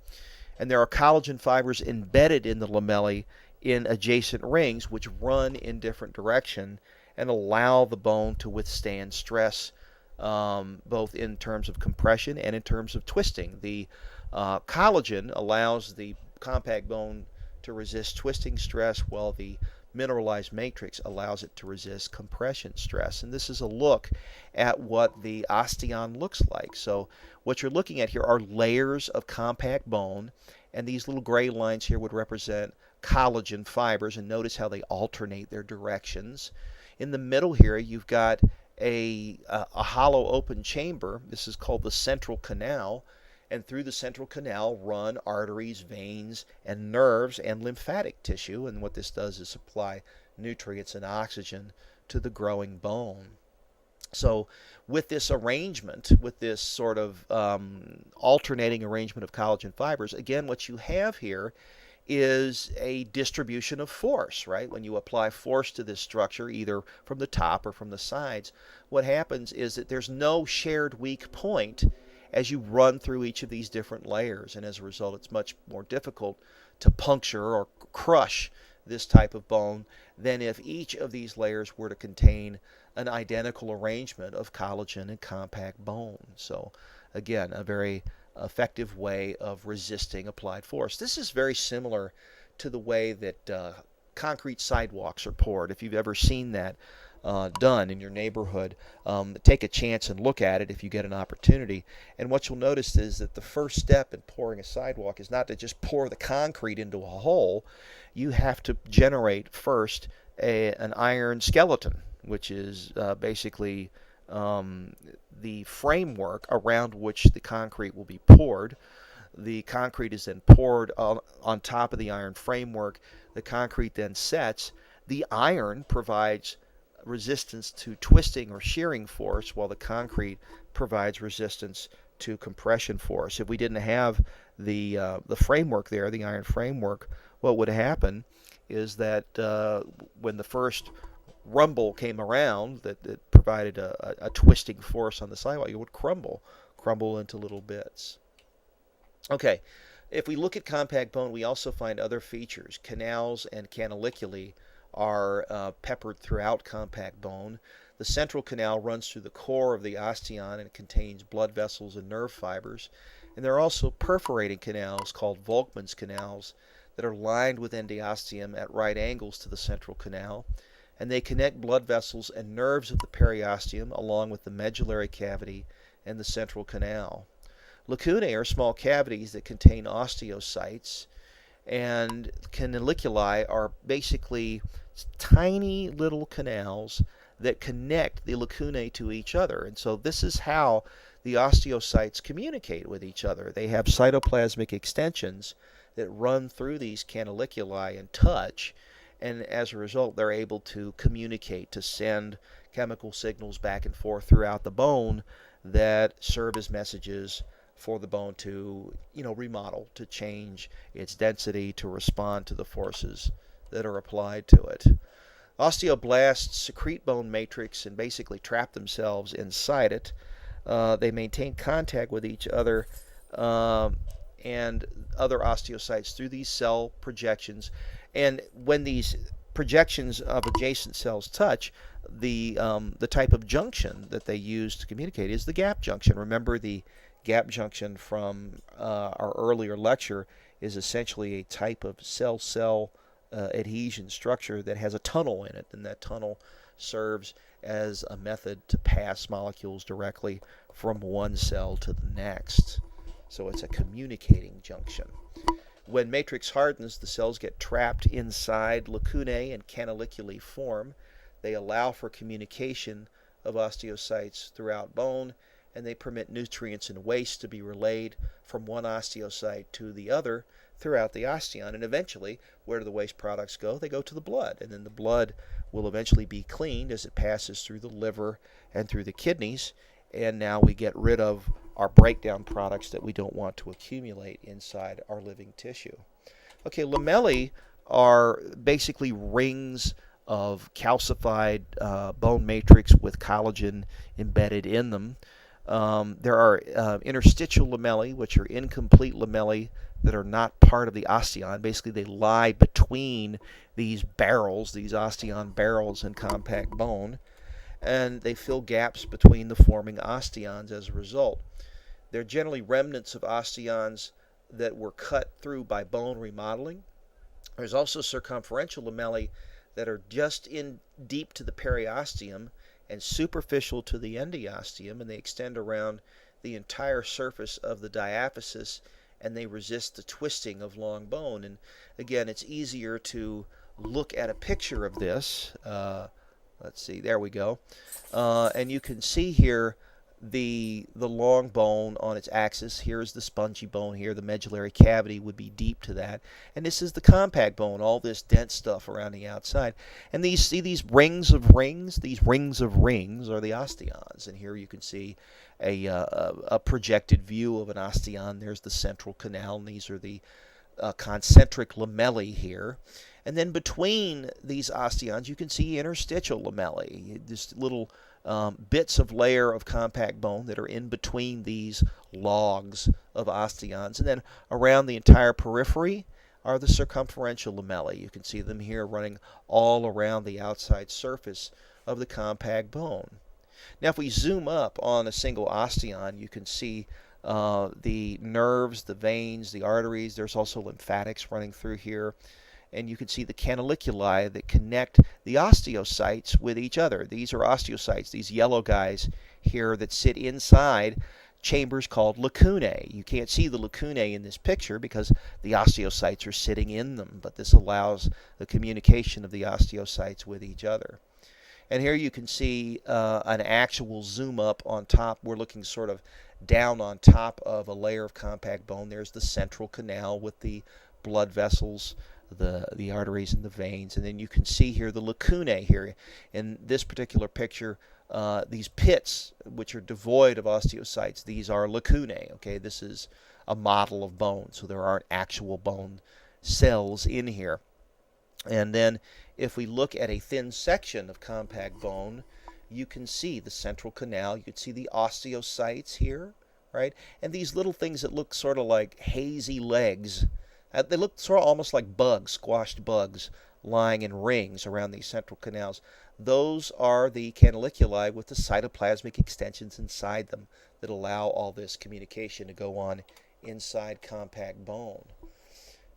And there are collagen fibers embedded in the lamellae in adjacent rings which run in different direction and allow the bone to withstand stress, both in terms of compression and in terms of twisting. The collagen allows the compact bone to resist twisting stress, while the mineralized matrix allows it to resist compression stress. And this is a look at what the osteon looks like. So what you're looking at here are layers of compact bone, and these little gray lines here would represent collagen fibers, and notice how they alternate their directions. In the middle here, you've got a hollow open chamber. This is called the central canal, and through the central canal run arteries, veins, and nerves and lymphatic tissue. And what this does is supply nutrients and oxygen to the growing bone. So with this arrangement, with this sort of alternating arrangement of collagen fibers, again, what you have here is a distribution of force, right? When you apply force to this structure, either from the top or from the sides, what happens is that there's no shared weak point as you run through each of these different layers, and as a result, it's much more difficult to puncture or crush this type of bone than if each of these layers were to contain an identical arrangement of collagen and compact bone. So again, a very effective way of resisting applied force. This is very similar to the way that concrete sidewalks are poured. If you've ever seen that done in your neighborhood, take a chance and look at it if you get an opportunity. And what you'll notice is that the first step in pouring a sidewalk is not to just pour the concrete into a hole. You have to generate first an iron skeleton, which is basically the framework around which the concrete will be poured. The concrete is then poured on top of the iron framework. The concrete then sets. The iron provides resistance to twisting or shearing force, while the concrete provides resistance to compression force. If we didn't have the framework there, the iron framework, what would happen is that when the first rumble came around that provided a twisting force on the sidewalk, it would crumble into little bits. Okay, if we look at compact bone, we also find other features. Canals and canaliculi are peppered throughout compact bone. The central canal runs through the core of the osteon and it contains blood vessels and nerve fibers. And there are also perforating canals called Volkmann's canals that are lined with endosteum at right angles to the central canal, and they connect blood vessels and nerves of the periosteum along with the medullary cavity and the central canal. Lacunae are small cavities that contain osteocytes, and canaliculi are basically tiny little canals that connect the lacunae to each other. And so this is how the osteocytes communicate with each other. They have cytoplasmic extensions that run through these canaliculi and touch, and as a result they're able to communicate, to send chemical signals back and forth throughout the bone that serve as messages for the bone to, remodel, to change its density, to respond to the forces that are applied to it. Osteoblasts secrete bone matrix and basically trap themselves inside it. They maintain contact with each other and other osteocytes through these cell projections. And when these projections of adjacent cells touch, the type of junction that they use to communicate is the gap junction. Remember, the gap junction from our earlier lecture is essentially a type of cell-cell adhesion structure that has a tunnel in it, and that tunnel serves as a method to pass molecules directly from one cell to the next. So it's a communicating junction. When matrix hardens, the cells get trapped inside lacunae and canaliculi form. They allow for communication of osteocytes throughout bone, and they permit nutrients and waste to be relayed from one osteocyte to the other throughout the osteon. And eventually, where do the waste products go? They go to the blood, and then the blood will eventually be cleaned as it passes through the liver and through the kidneys, and now we get rid of our breakdown products that we don't want to accumulate inside our living tissue. Okay, lamellae are basically rings of calcified bone matrix with collagen embedded in them. There are interstitial lamellae, which are incomplete lamellae that are not part of the osteon. Basically, they lie between these barrels, these osteon barrels in compact bone, and they fill gaps between the forming osteons as a result. They're generally remnants of osteons that were cut through by bone remodeling. There's also circumferential lamellae that are just in deep to the periosteum and superficial to the endosteum, and they extend around the entire surface of the diaphysis, and they resist the twisting of long bone. And again, it's easier to look at a picture of this. Let Let's see, there we go. And you can see here the long bone on its axis. Here's the spongy bone here. The medullary cavity would be deep to that. And this is the compact bone, all this dense stuff around the outside. And see these rings of rings? These rings of rings are the osteons. And here you can see a projected view of an osteon. There's the central canal, and these are the concentric lamellae here. And then between these osteons, you can see interstitial lamellae, just little bits of layer of compact bone that are in between these logs of osteons. And then around the entire periphery are the circumferential lamellae. You can see them here running all around the outside surface of the compact bone. Now, if we zoom up on a single osteon, you can see the nerves, the veins, the arteries. There's also lymphatics running through here. And you can see the canaliculi that connect the osteocytes with each other. These are osteocytes, these yellow guys here that sit inside chambers called lacunae. You can't see the lacunae in this picture because the osteocytes are sitting in them, but this allows the communication of the osteocytes with each other. And here you can see an actual zoom up on top. We're looking sort of down on top of a layer of compact bone. There's the central canal with the blood vessels, the arteries and the veins. And then you can see here the lacunae here. In this particular picture, these pits, which are devoid of osteocytes, these are lacunae. Okay, this is a model of bone, so there aren't actual bone cells in here. And then if we look at a thin section of compact bone, you can see the central canal. You can see the osteocytes here, right? And these little things that look sort of like hazy legs. They look sort of almost like bugs, squashed bugs, lying in rings around these central canals. Those are the canaliculi with the cytoplasmic extensions inside them that allow all this communication to go on inside compact bone.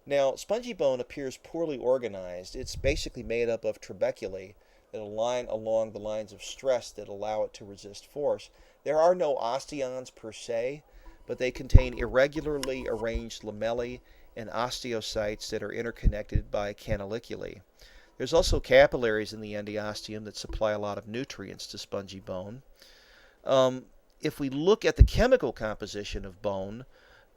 Now, spongy bone appears poorly organized. It's basically made up of trabeculae that align along the lines of stress that allow it to resist force. There are no osteons per se, but they contain irregularly arranged lamellae and osteocytes that are interconnected by canaliculi. There's also capillaries in the endosteum that supply a lot of nutrients to spongy bone. If we look at the chemical composition of bone,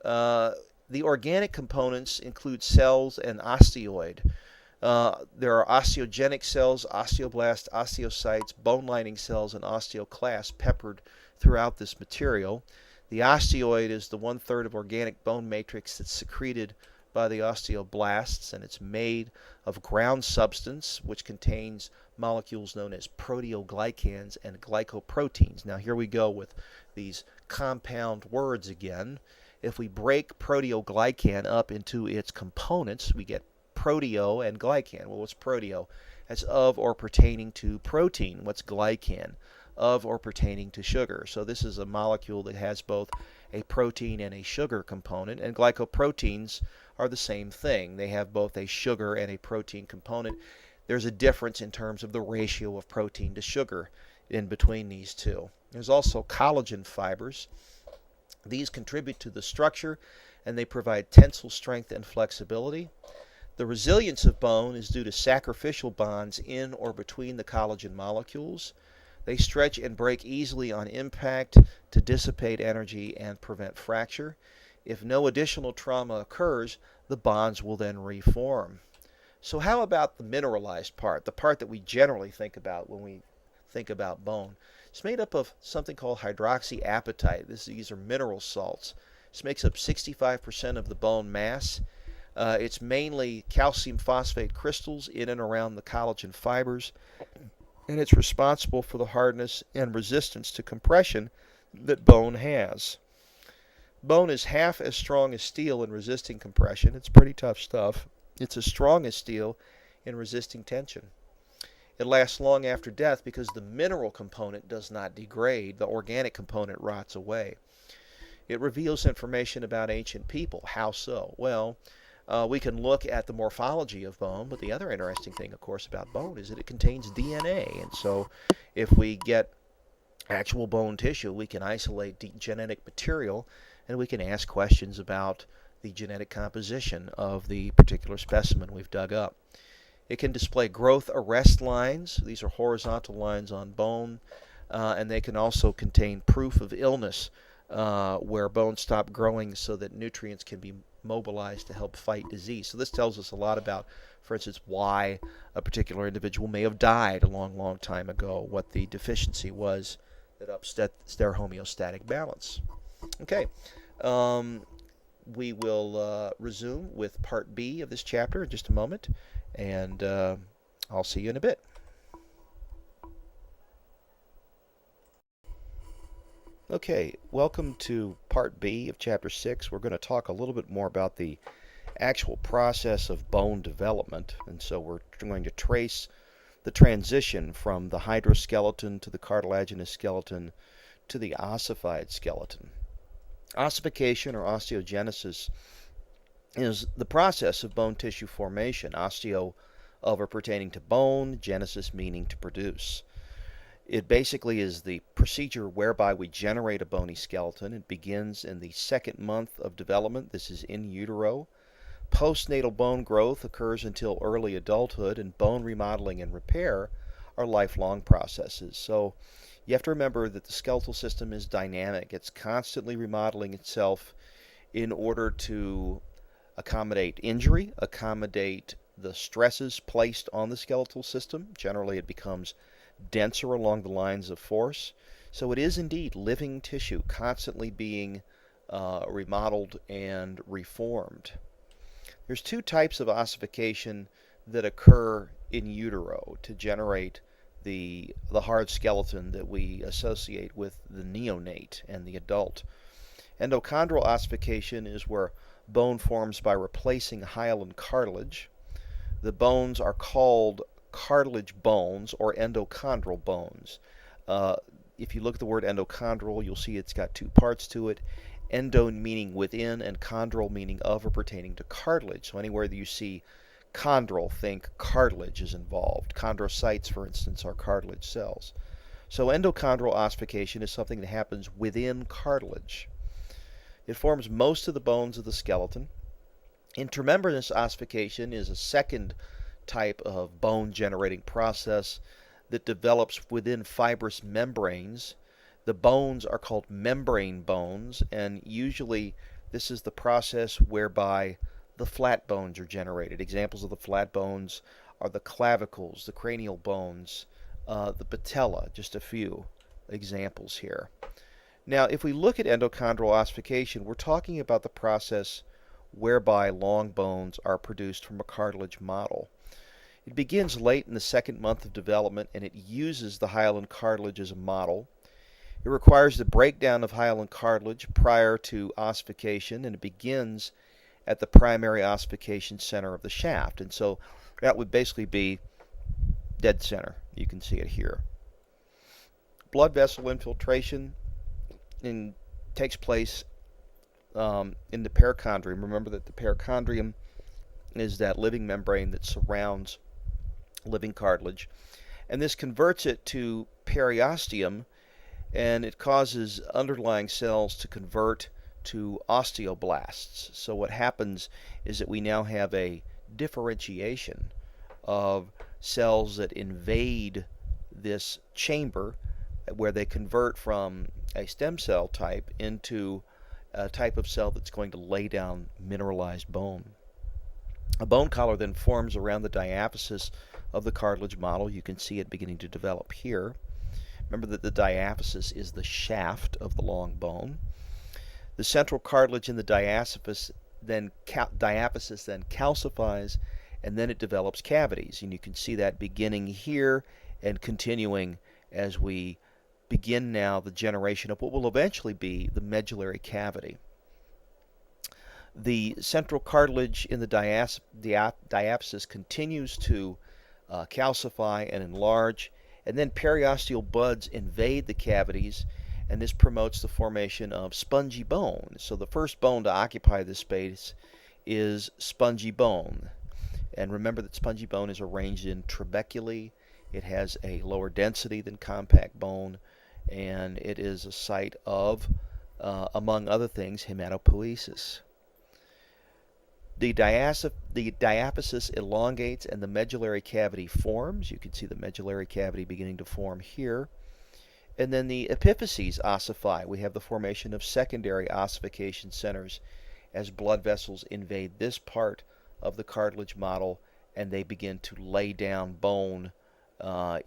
the organic components include cells and osteoid. There are osteogenic cells, osteoblasts, osteocytes, bone lining cells, and osteoclasts peppered throughout this material. The osteoid is the 1/3 of organic bone matrix that's secreted by the osteoblasts, and it's made of ground substance, which contains molecules known as proteoglycans and glycoproteins. Now here we go with these compound words again. If we break proteoglycan up into its components, we get proteo and glycan. Well, what's proteo? That's of or pertaining to protein. What's glycan? Of or pertaining to sugar. So this is a molecule that has both a protein and a sugar component, and glycoproteins are the same thing. They have both a sugar and a protein component. There's a difference in terms of the ratio of protein to sugar in between these two. There's also collagen fibers. These contribute to the structure, and they provide tensile strength and flexibility. The resilience of bone is due to sacrificial bonds in or between the collagen molecules. They stretch and break easily on impact to dissipate energy and prevent fracture. If no additional trauma occurs, the bonds will then reform. So how about the mineralized part, the part that we generally think about when we think about bone? It's made up of something called hydroxyapatite. These are mineral salts. This makes up 65% of the bone mass. It's mainly calcium phosphate crystals in and around the collagen fibers, and it's responsible for the hardness and resistance to compression that bone has. Bone is half as strong as steel in resisting compression. It's pretty tough stuff. It's as strong as steel in resisting tension. It lasts long after death because the mineral component does not degrade. The organic component rots away. It reveals information about ancient people. How so? Well, we can look at the morphology of bone, but the other interesting thing, of course, about bone is that it contains DNA. And so if we get actual bone tissue, we can isolate genetic material, and we can ask questions about the genetic composition of the particular specimen we've dug up. It can display growth arrest lines. These are horizontal lines on bone, and they can also contain proof of illness, where bones stop growing so that nutrients can be mobilized to help fight disease. So this tells us a lot about, for instance, why a particular individual may have died a long, long time ago, what the deficiency was that upsets their homeostatic balance. Okay, we will resume with part B of this chapter in just a moment, and I'll see you in a bit. Okay, welcome to part B of chapter 6. We're going to talk a little bit more about the actual process of bone development, and so we're going to trace the transition from the hydroskeleton to the cartilaginous skeleton to the ossified skeleton. Ossification or osteogenesis is the process of bone tissue formation. Osteo pertaining to bone, genesis meaning to produce. It basically is the procedure whereby we generate a bony skeleton. It begins in the second month of development. This is in utero. Postnatal bone growth occurs until early adulthood, and bone remodeling and repair are lifelong processes. So you have to remember that the skeletal system is dynamic. It's constantly remodeling itself in order to accommodate injury, accommodate the stresses placed on the skeletal system. Generally, it becomes denser along the lines of force. So it is indeed living tissue, constantly being remodeled and reformed. There's two types of ossification that occur in utero to generate the hard skeleton that we associate with the neonate and the adult. Endochondral ossification is where bone forms by replacing hyaline cartilage. The bones are called cartilage bones or endochondral bones. If you look at the word endochondral, you'll see it's got two parts to it. Endo meaning within, and chondral meaning of or pertaining to cartilage. So anywhere that you see chondral, think cartilage is involved. Chondrocytes, for instance, are cartilage cells. So endochondral ossification is something that happens within cartilage. It forms most of the bones of the skeleton. Intermembranous ossification is a second type of bone generating process that develops within fibrous membranes. The bones are called membrane bones, and usually this is the process whereby the flat bones are generated. Examples of the flat bones are the clavicles, the cranial bones, the patella, just a few examples here. Now, if we look at endochondral ossification, we're talking about the process whereby long bones are produced from a cartilage model. It begins late in the second month of development, and it uses the hyaline cartilage as a model. It requires the breakdown of hyaline cartilage prior to ossification, and it begins at the primary ossification center of the shaft. And so that would basically be dead center. You can see it here. Blood vessel infiltration takes place in the perichondrium. Remember that the perichondrium is that living membrane that surrounds living cartilage. And this converts it to periosteum, and it causes underlying cells to convert to osteoblasts. So what happens is that we now have a differentiation of cells that invade this chamber where they convert from a stem cell type into a type of cell that's going to lay down mineralized bone. A bone collar then forms around the diaphysis of the cartilage model. You can see it beginning to develop here. Remember that the diaphysis is the shaft of the long bone. The central cartilage in the diaphysis then calcifies, and then it develops cavities. And you can see that beginning here and continuing as we begin now the generation of what will eventually be the medullary cavity. The central cartilage in the diaphysis continues to calcify and enlarge, and then periosteal buds invade the cavities, and this promotes the formation of spongy bone. So the first bone to occupy this space is spongy bone. And remember that spongy bone is arranged in trabeculae. It has a lower density than compact bone, and it is a site of, among other things, hematopoiesis. The diaphysis elongates and the medullary cavity forms. You can see the medullary cavity beginning to form here. And then the epiphyses ossify. We have the formation of secondary ossification centers as blood vessels invade this part of the cartilage model and they begin to lay down bone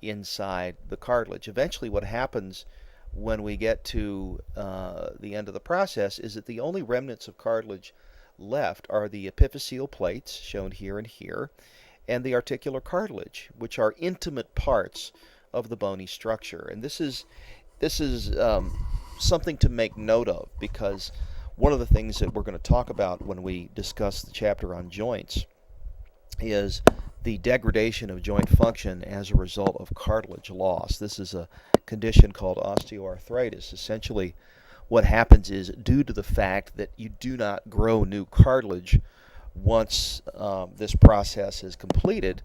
inside the cartilage. Eventually what happens when we get to the end of the process is that the only remnants of cartilage left are the epiphyseal plates, shown here and here, and the articular cartilage, which are intimate parts of the bony structure. And this is something to make note of, because one of the things that we're going to talk about when we discuss the chapter on joints is the degradation of joint function as a result of cartilage loss. This is a condition called osteoarthritis. Essentially, what happens is, due to the fact that you do not grow new cartilage once this process is completed,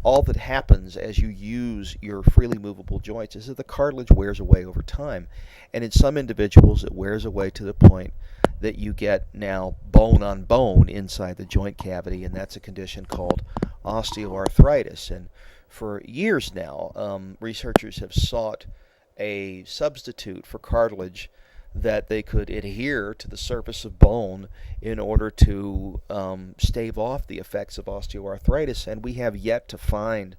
all that happens as you use your freely movable joints is that the cartilage wears away over time. And in some individuals, it wears away to the point that you get now bone on bone inside the joint cavity, and that's a condition called osteoarthritis. And for years now, researchers have sought a substitute for cartilage that they could adhere to the surface of bone in order to stave off the effects of osteoarthritis, and we have yet to find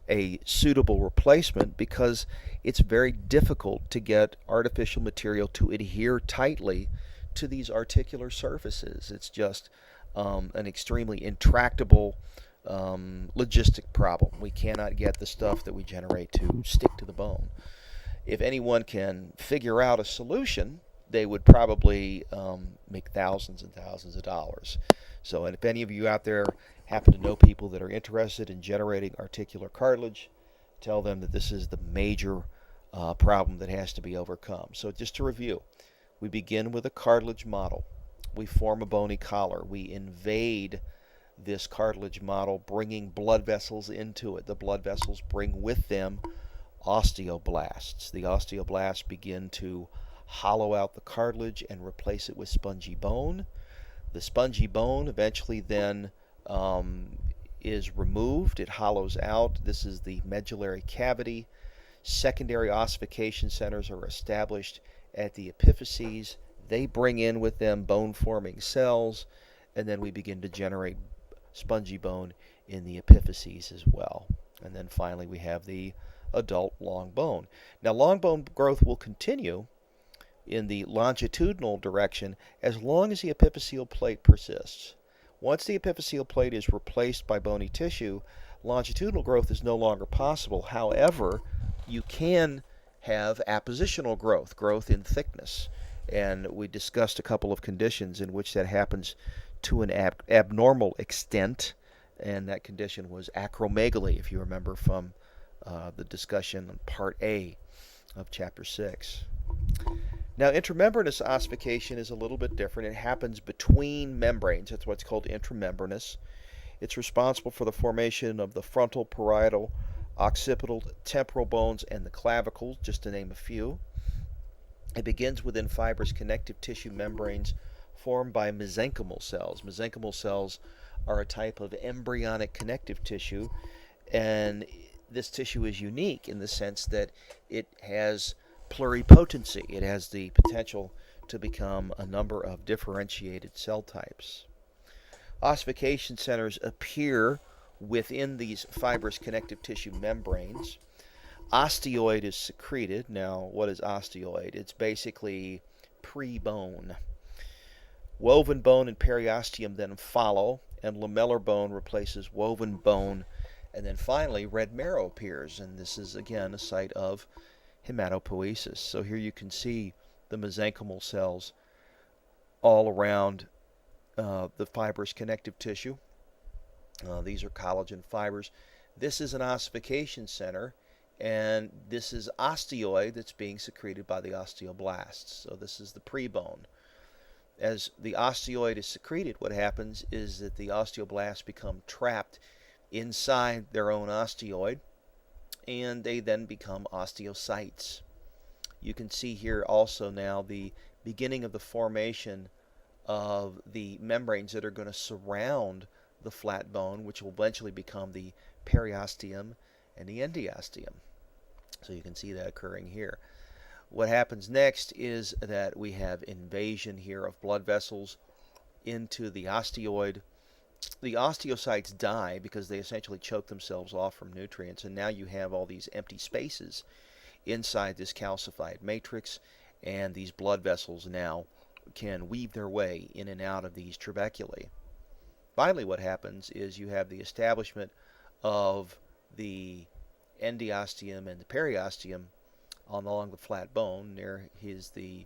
a suitable replacement because it's very difficult to get artificial material to adhere tightly to these articular surfaces. It's just an extremely intractable logistic problem. We cannot get the stuff that we generate to stick to the bone. If anyone can figure out a solution, they would probably make thousands and thousands of dollars. So, and if any of you out there happen to know people that are interested in generating articular cartilage, tell them that this is the major problem that has to be overcome. So just to review, we begin with a cartilage model. We form a bony collar. We invade this cartilage model, bringing blood vessels into it. The blood vessels bring with them osteoblasts. The osteoblasts begin to hollow out the cartilage and replace it with spongy bone. The spongy bone eventually then is removed. It hollows out. This is the medullary cavity. Secondary ossification centers are established at the epiphyses. They bring in with them bone-forming cells, and then we begin to generate spongy bone in the epiphyses as well. And then finally we have the adult long bone. Now, long bone growth will continue in the longitudinal direction as long as the epiphyseal plate persists. Once the epiphyseal plate is replaced by bony tissue, longitudinal growth is no longer possible. However, you can have appositional growth, growth in thickness. And we discussed a couple of conditions in which that happens to an abnormal extent, and that condition was acromegaly, if you remember from the discussion on Part A of Chapter 6. Now, intramembranous ossification is a little bit different. It happens between membranes. That's what's called intramembranous. It's responsible for the formation of the frontal, parietal, occipital, temporal bones, and the clavicles, just to name a few. It begins within fibrous connective tissue membranes formed by mesenchymal cells. Mesenchymal cells are a type of embryonic connective tissue, and this tissue is unique in the sense that it has pluripotency. It has the potential to become a number of differentiated cell types. Ossification centers appear within these fibrous connective tissue membranes. Osteoid is secreted. Now, what is osteoid? It's basically pre-bone. Woven bone and periosteum then follow, and lamellar bone replaces woven bone, and then finally red marrow appears, and this is again a site of hematopoiesis. So here you can see the mesenchymal cells all around the fibrous connective tissue. These are collagen fibers. This is an ossification center, and this is osteoid that's being secreted by the osteoblasts. So this is the prebone. As the osteoid is secreted, what happens is that the osteoblasts become trapped inside their own osteoid, and they then become osteocytes. You can see here also now the beginning of the formation of the membranes that are going to surround the flat bone, which will eventually become the periosteum and the endosteum. So you can see that occurring here. What happens next is that we have invasion here of blood vessels into the osteoid. The osteocytes die because they essentially choke themselves off from nutrients, and now you have all these empty spaces inside this calcified matrix, and these blood vessels now can weave their way in and out of these trabeculae. Finally, what happens is you have the establishment of the endosteum and the periosteum along the flat bone. There is the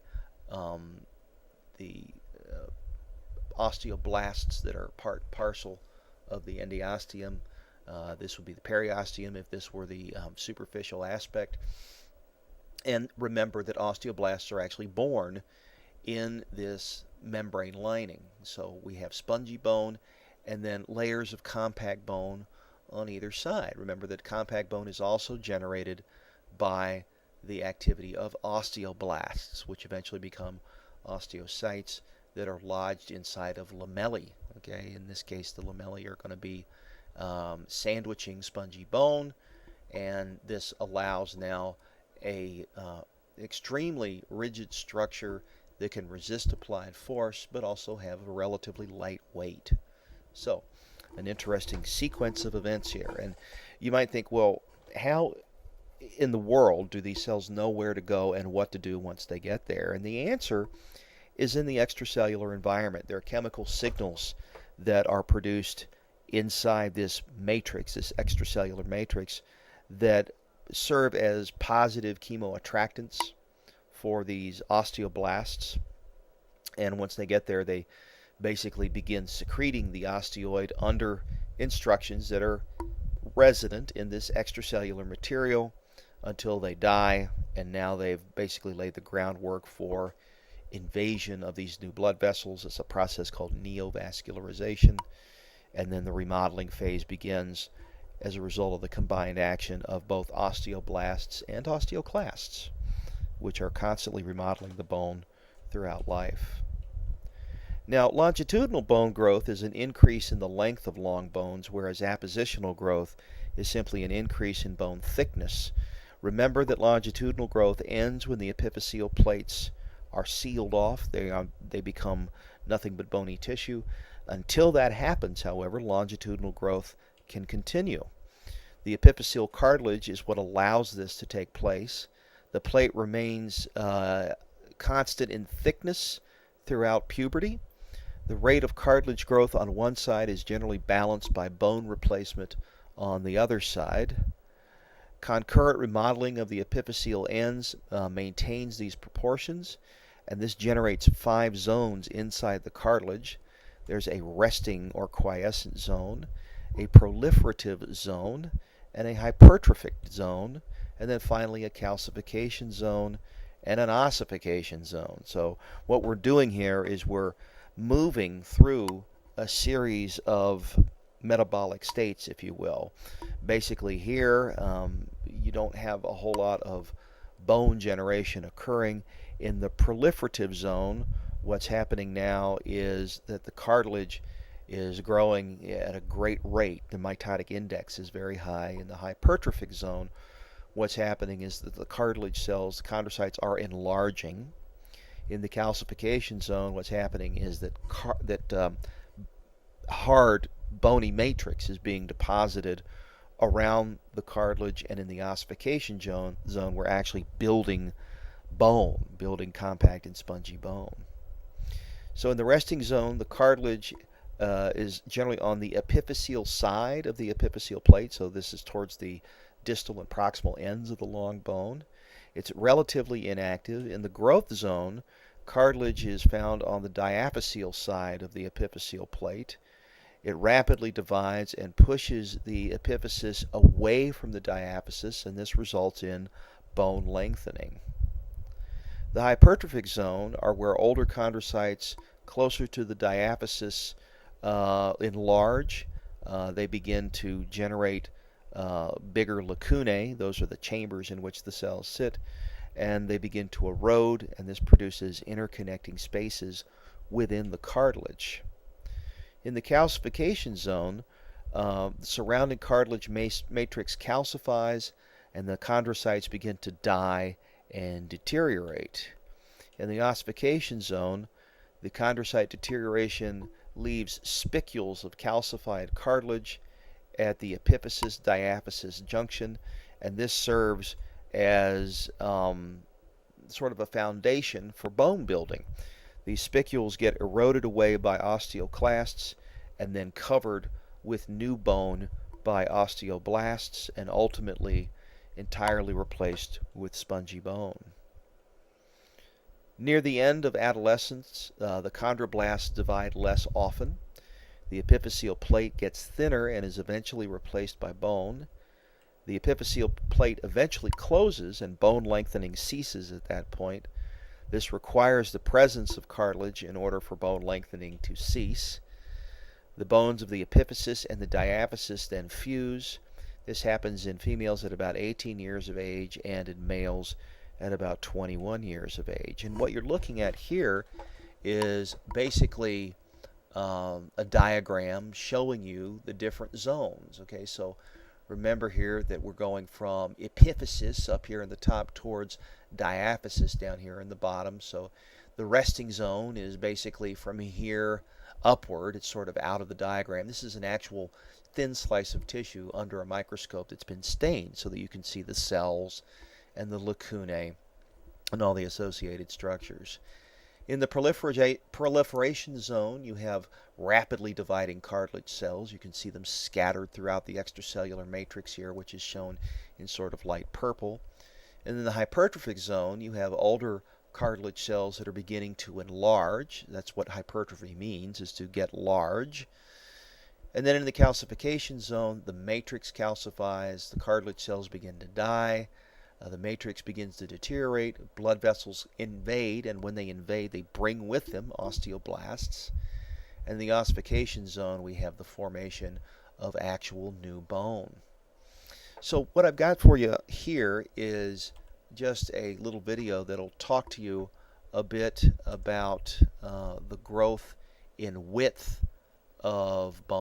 osteoblasts that are part parcel of the endosteum. This would be the periosteum if this were the superficial aspect. And remember that osteoblasts are actually born in this membrane lining. So we have spongy bone and then layers of compact bone on either side. Remember that compact bone is also generated by the activity of osteoblasts, which eventually become osteocytes that are lodged inside of lamellae. Okay, in this case, the lamellae are going to be sandwiching spongy bone, and this allows now a extremely rigid structure that can resist applied force, but also have a relatively light weight. So, an interesting sequence of events here. And you might think, well, how in the world do these cells know where to go and what to do once they get there? And the answer is in the extracellular environment. There are chemical signals that are produced inside this matrix, this extracellular matrix, that serve as positive chemoattractants for these osteoblasts. And once they get there, they basically begin secreting the osteoid under instructions that are resident in this extracellular material until they die. And now they've basically laid the groundwork for invasion of these new blood vessels. It's a process called neovascularization. And then the remodeling phase begins as a result of the combined action of both osteoblasts and osteoclasts, which are constantly remodeling the bone throughout life. Now, longitudinal bone growth is an increase in the length of long bones, whereas appositional growth is simply an increase in bone thickness. Remember that longitudinal growth ends when the epiphyseal plates are sealed off. They become nothing but bony tissue. Until that happens, however, longitudinal growth can continue. The epiphyseal cartilage is what allows this to take place. The plate remains constant in thickness throughout puberty. The rate of cartilage growth on one side is generally balanced by bone replacement on the other side. Concurrent remodeling of the epiphyseal ends maintains these proportions, and this generates 5 zones inside the cartilage. There's a resting or quiescent zone, a proliferative zone, and a hypertrophic zone, and then finally a calcification zone and an ossification zone. So what we're doing here is we're moving through a series of metabolic states, if you will. Basically here, you don't have a whole lot of bone generation occurring. In the proliferative zone, what's happening now is that the cartilage is growing at a great rate. The mitotic index is very high. In the hypertrophic zone, what's happening is that the cartilage cells, the chondrocytes, are enlarging. In the calcification zone, what's happening is that hard bony matrix is being deposited around the cartilage, and in the ossification zone, we're actually building bone, building compact and spongy bone. So in the resting zone, the cartilage is generally on the epiphyseal side of the epiphyseal plate, so this is towards the distal and proximal ends of the long bone. It's relatively inactive. In the growth zone, cartilage is found on the diaphyseal side of the epiphyseal plate. It rapidly divides and pushes the epiphysis away from the diaphysis, and this results in bone lengthening. The hypertrophic zone are where older chondrocytes closer to the diaphysis enlarge. They begin to generate bigger lacunae. Those are the chambers in which the cells sit, and they begin to erode, and this produces interconnecting spaces within the cartilage. In the calcification zone, the surrounding cartilage matrix calcifies and the chondrocytes begin to die and deteriorate. In the ossification zone, the chondrocyte deterioration leaves spicules of calcified cartilage at the epiphysis-diaphysis junction, and this serves as sort of a foundation for bone building. These spicules get eroded away by osteoclasts and then covered with new bone by osteoblasts and ultimately entirely replaced with spongy bone. Near the end of adolescence, the chondroblasts divide less often. The epiphyseal plate gets thinner and is eventually replaced by bone. The epiphyseal plate eventually closes and bone lengthening ceases at that point. This requires the presence of cartilage in order for bone lengthening to cease. The bones of the epiphysis and the diaphysis then fuse. This happens in females at about 18 years of age and in males at about 21 years of age. And what you're looking at here is basically a diagram showing you the different zones. Okay, so remember here that we're going from epiphysis up here in the top towards diaphysis down here in the bottom. So the resting zone is basically from here upward. It's sort of out of the diagram. This is an actual thin slice of tissue under a microscope that's been stained so that you can see the cells and the lacunae and all the associated structures. In the proliferation zone, you have rapidly dividing cartilage cells. You can see them scattered throughout the extracellular matrix here, which is shown in sort of light purple. And in the hypertrophic zone, you have older cartilage cells that are beginning to enlarge. That's what hypertrophy means, is to get large. And then in the calcification zone, the matrix calcifies, the cartilage cells begin to die, the matrix begins to deteriorate, blood vessels invade, and when they invade, they bring with them osteoblasts. And in the ossification zone, we have the formation of actual new bone. So what I've got for you here is just a little video that'll talk to you a bit about the growth in width of bone.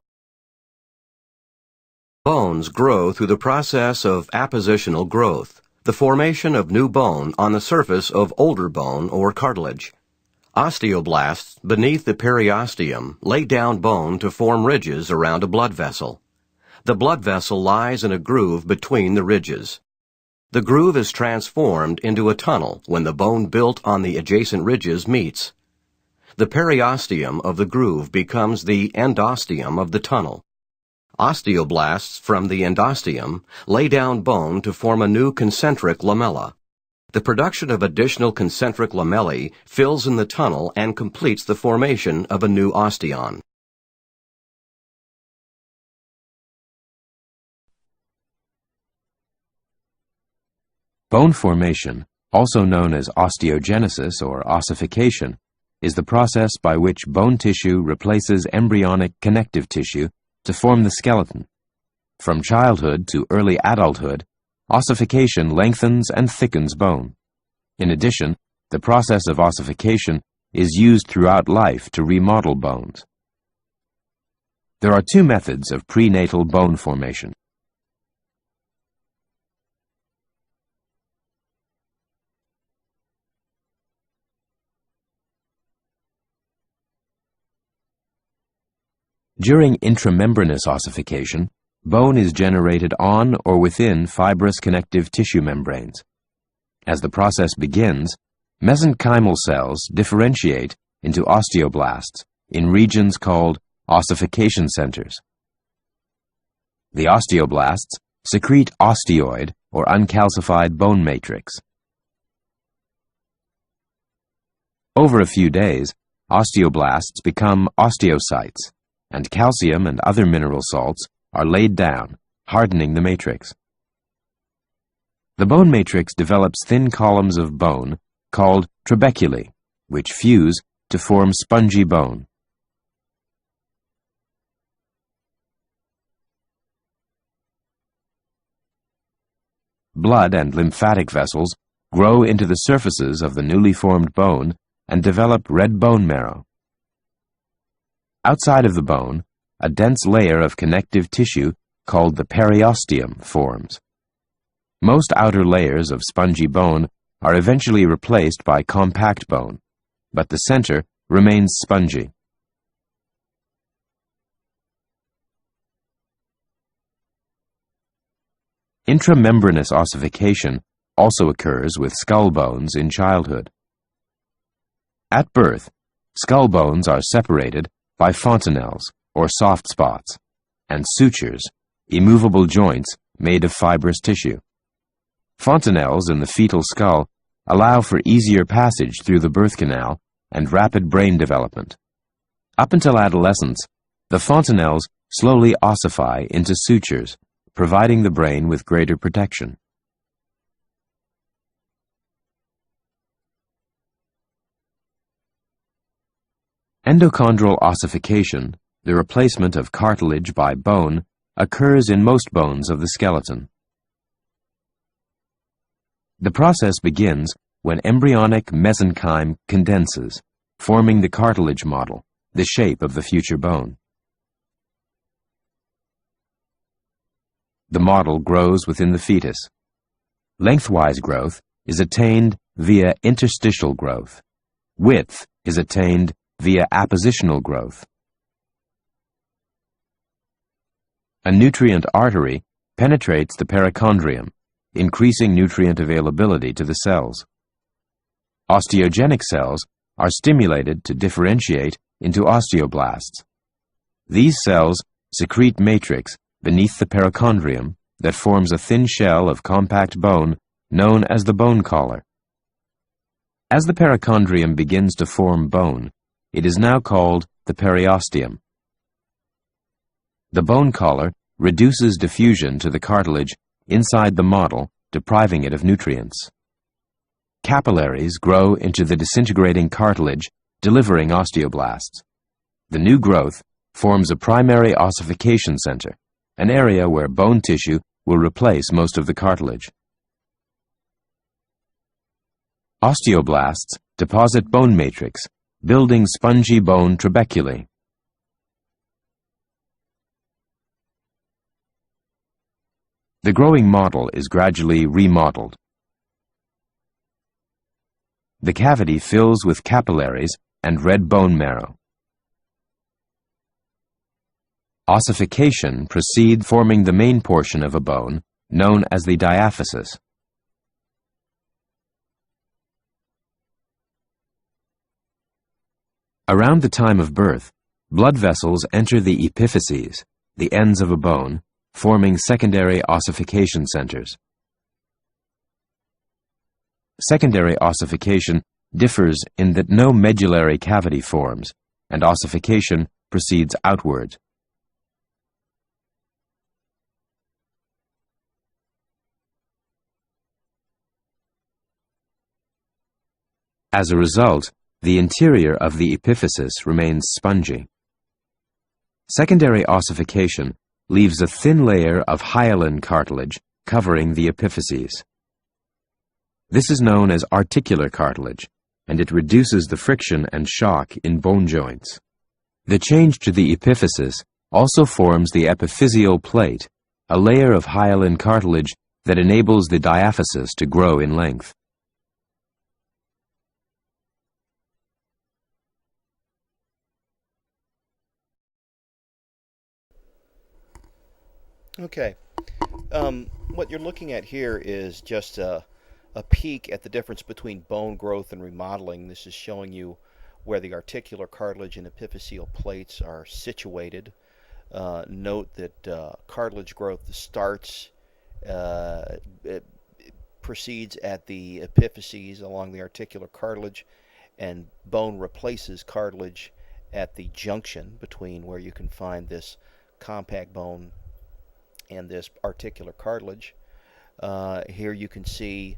Bones grow through the process of appositional growth, the formation of new bone on the surface of older bone or cartilage. Osteoblasts beneath the periosteum lay down bone to form ridges around a blood vessel. The blood vessel lies in a groove between the ridges. The groove is transformed into a tunnel when the bone built on the adjacent ridges meets. The periosteum of the groove becomes the endosteum of the tunnel. Osteoblasts from the endosteum lay down bone to form a new concentric lamella. The production of additional concentric lamellae fills in the tunnel and completes the formation of a new osteon. Bone formation, also known as osteogenesis or ossification, is the process by which bone tissue replaces embryonic connective tissue to form the skeleton. From childhood to early adulthood, ossification lengthens and thickens bone. In addition, the process of ossification is used throughout life to remodel bones. There are two methods of prenatal bone formation. During intramembranous ossification, bone is generated on or within fibrous connective tissue membranes. As the process begins, mesenchymal cells differentiate into osteoblasts in regions called ossification centers. The osteoblasts secrete osteoid or uncalcified bone matrix. Over a few days, osteoblasts become osteocytes, and calcium and other mineral salts are laid down, hardening the matrix. The bone matrix develops thin columns of bone called trabeculae, which fuse to form spongy bone. Blood and lymphatic vessels grow into the surfaces of the newly formed bone and develop red bone marrow, Outside of the bone, a dense layer of connective tissue called the periosteum forms. Most outer layers of spongy bone are eventually replaced by compact bone, but the center remains spongy. Intramembranous ossification also occurs with skull bones in childhood. At birth, skull bones are separated by fontanelles, or soft spots, and sutures, immovable joints made of fibrous tissue. Fontanelles in the fetal skull allow for easier passage through the birth canal and rapid brain development. Up until adolescence, the fontanelles slowly ossify into sutures, providing the brain with greater protection. Endochondral ossification, the replacement of cartilage by bone, occurs in most bones of the skeleton. The process begins when embryonic mesenchyme condenses, forming the cartilage model, the shape of the future bone. The model grows within the fetus. Lengthwise growth is attained via interstitial growth. Width is attained via appositional growth. A nutrient artery penetrates the perichondrium, increasing nutrient availability to the cells. Osteogenic cells are stimulated to differentiate into osteoblasts. These cells secrete matrix beneath the perichondrium that forms a thin shell of compact bone known as the bone collar. As the perichondrium begins to form bone, it is now called the periosteum. The bone collar reduces diffusion to the cartilage inside the model, depriving it of nutrients. Capillaries grow into the disintegrating cartilage, delivering osteoblasts. The new growth forms a primary ossification center, an area where bone tissue will replace most of the cartilage. Osteoblasts deposit bone matrix, building spongy bone trabeculae. The growing model is gradually remodeled. The cavity fills with capillaries and red bone marrow. Ossification proceeds, forming the main portion of a bone, known as the diaphysis. Around the time of birth, blood vessels enter the epiphyses, the ends of a bone, forming secondary ossification centers. Secondary ossification differs in that no medullary cavity forms, and ossification proceeds outward. As a result, the interior of the epiphysis remains spongy. Secondary ossification leaves a thin layer of hyaline cartilage covering the epiphyses. This is known as articular cartilage, and it reduces the friction and shock in bone joints. The change to the epiphysis also forms the epiphyseal plate, a layer of hyaline cartilage that enables the diaphysis to grow in length. Okay. What you're looking at here is just a peek at the difference between bone growth and remodeling. This is showing you where the articular cartilage and epiphyseal plates are situated. Note that cartilage growth starts, it proceeds at the epiphyses along the articular cartilage, and bone replaces cartilage at the junction between where you can find this compact bone and this articular cartilage. Here you can see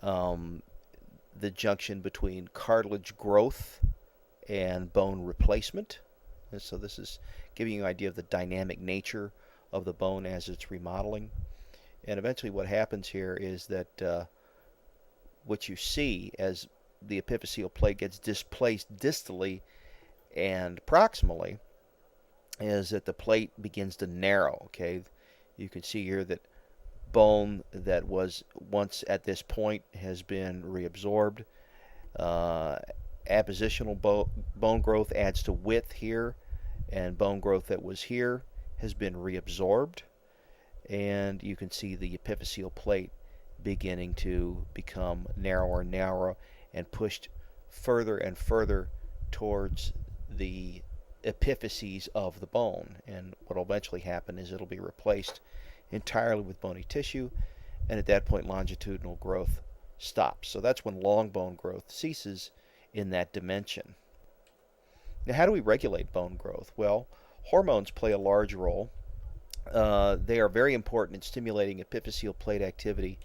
the junction between cartilage growth and bone replacement. And so this is giving you an idea of the dynamic nature of the bone as it's remodeling. And eventually what happens here is that what you see as the epiphyseal plate gets displaced distally and proximally, is that the plate begins to narrow. Okay, you can see here that bone that was once at this point has been reabsorbed. Appositional bone growth adds to width here, and bone growth that was here has been reabsorbed. And you can see the epiphyseal plate beginning to become narrower and narrower and pushed further and further towards the epiphyses of the bone. And what will eventually happen is it'll be replaced entirely with bony tissue, and at that point longitudinal growth stops. So that's when long bone growth ceases in that dimension. Now, how do we regulate bone growth? Well, hormones play a large role. They are very important in stimulating epiphyseal plate activity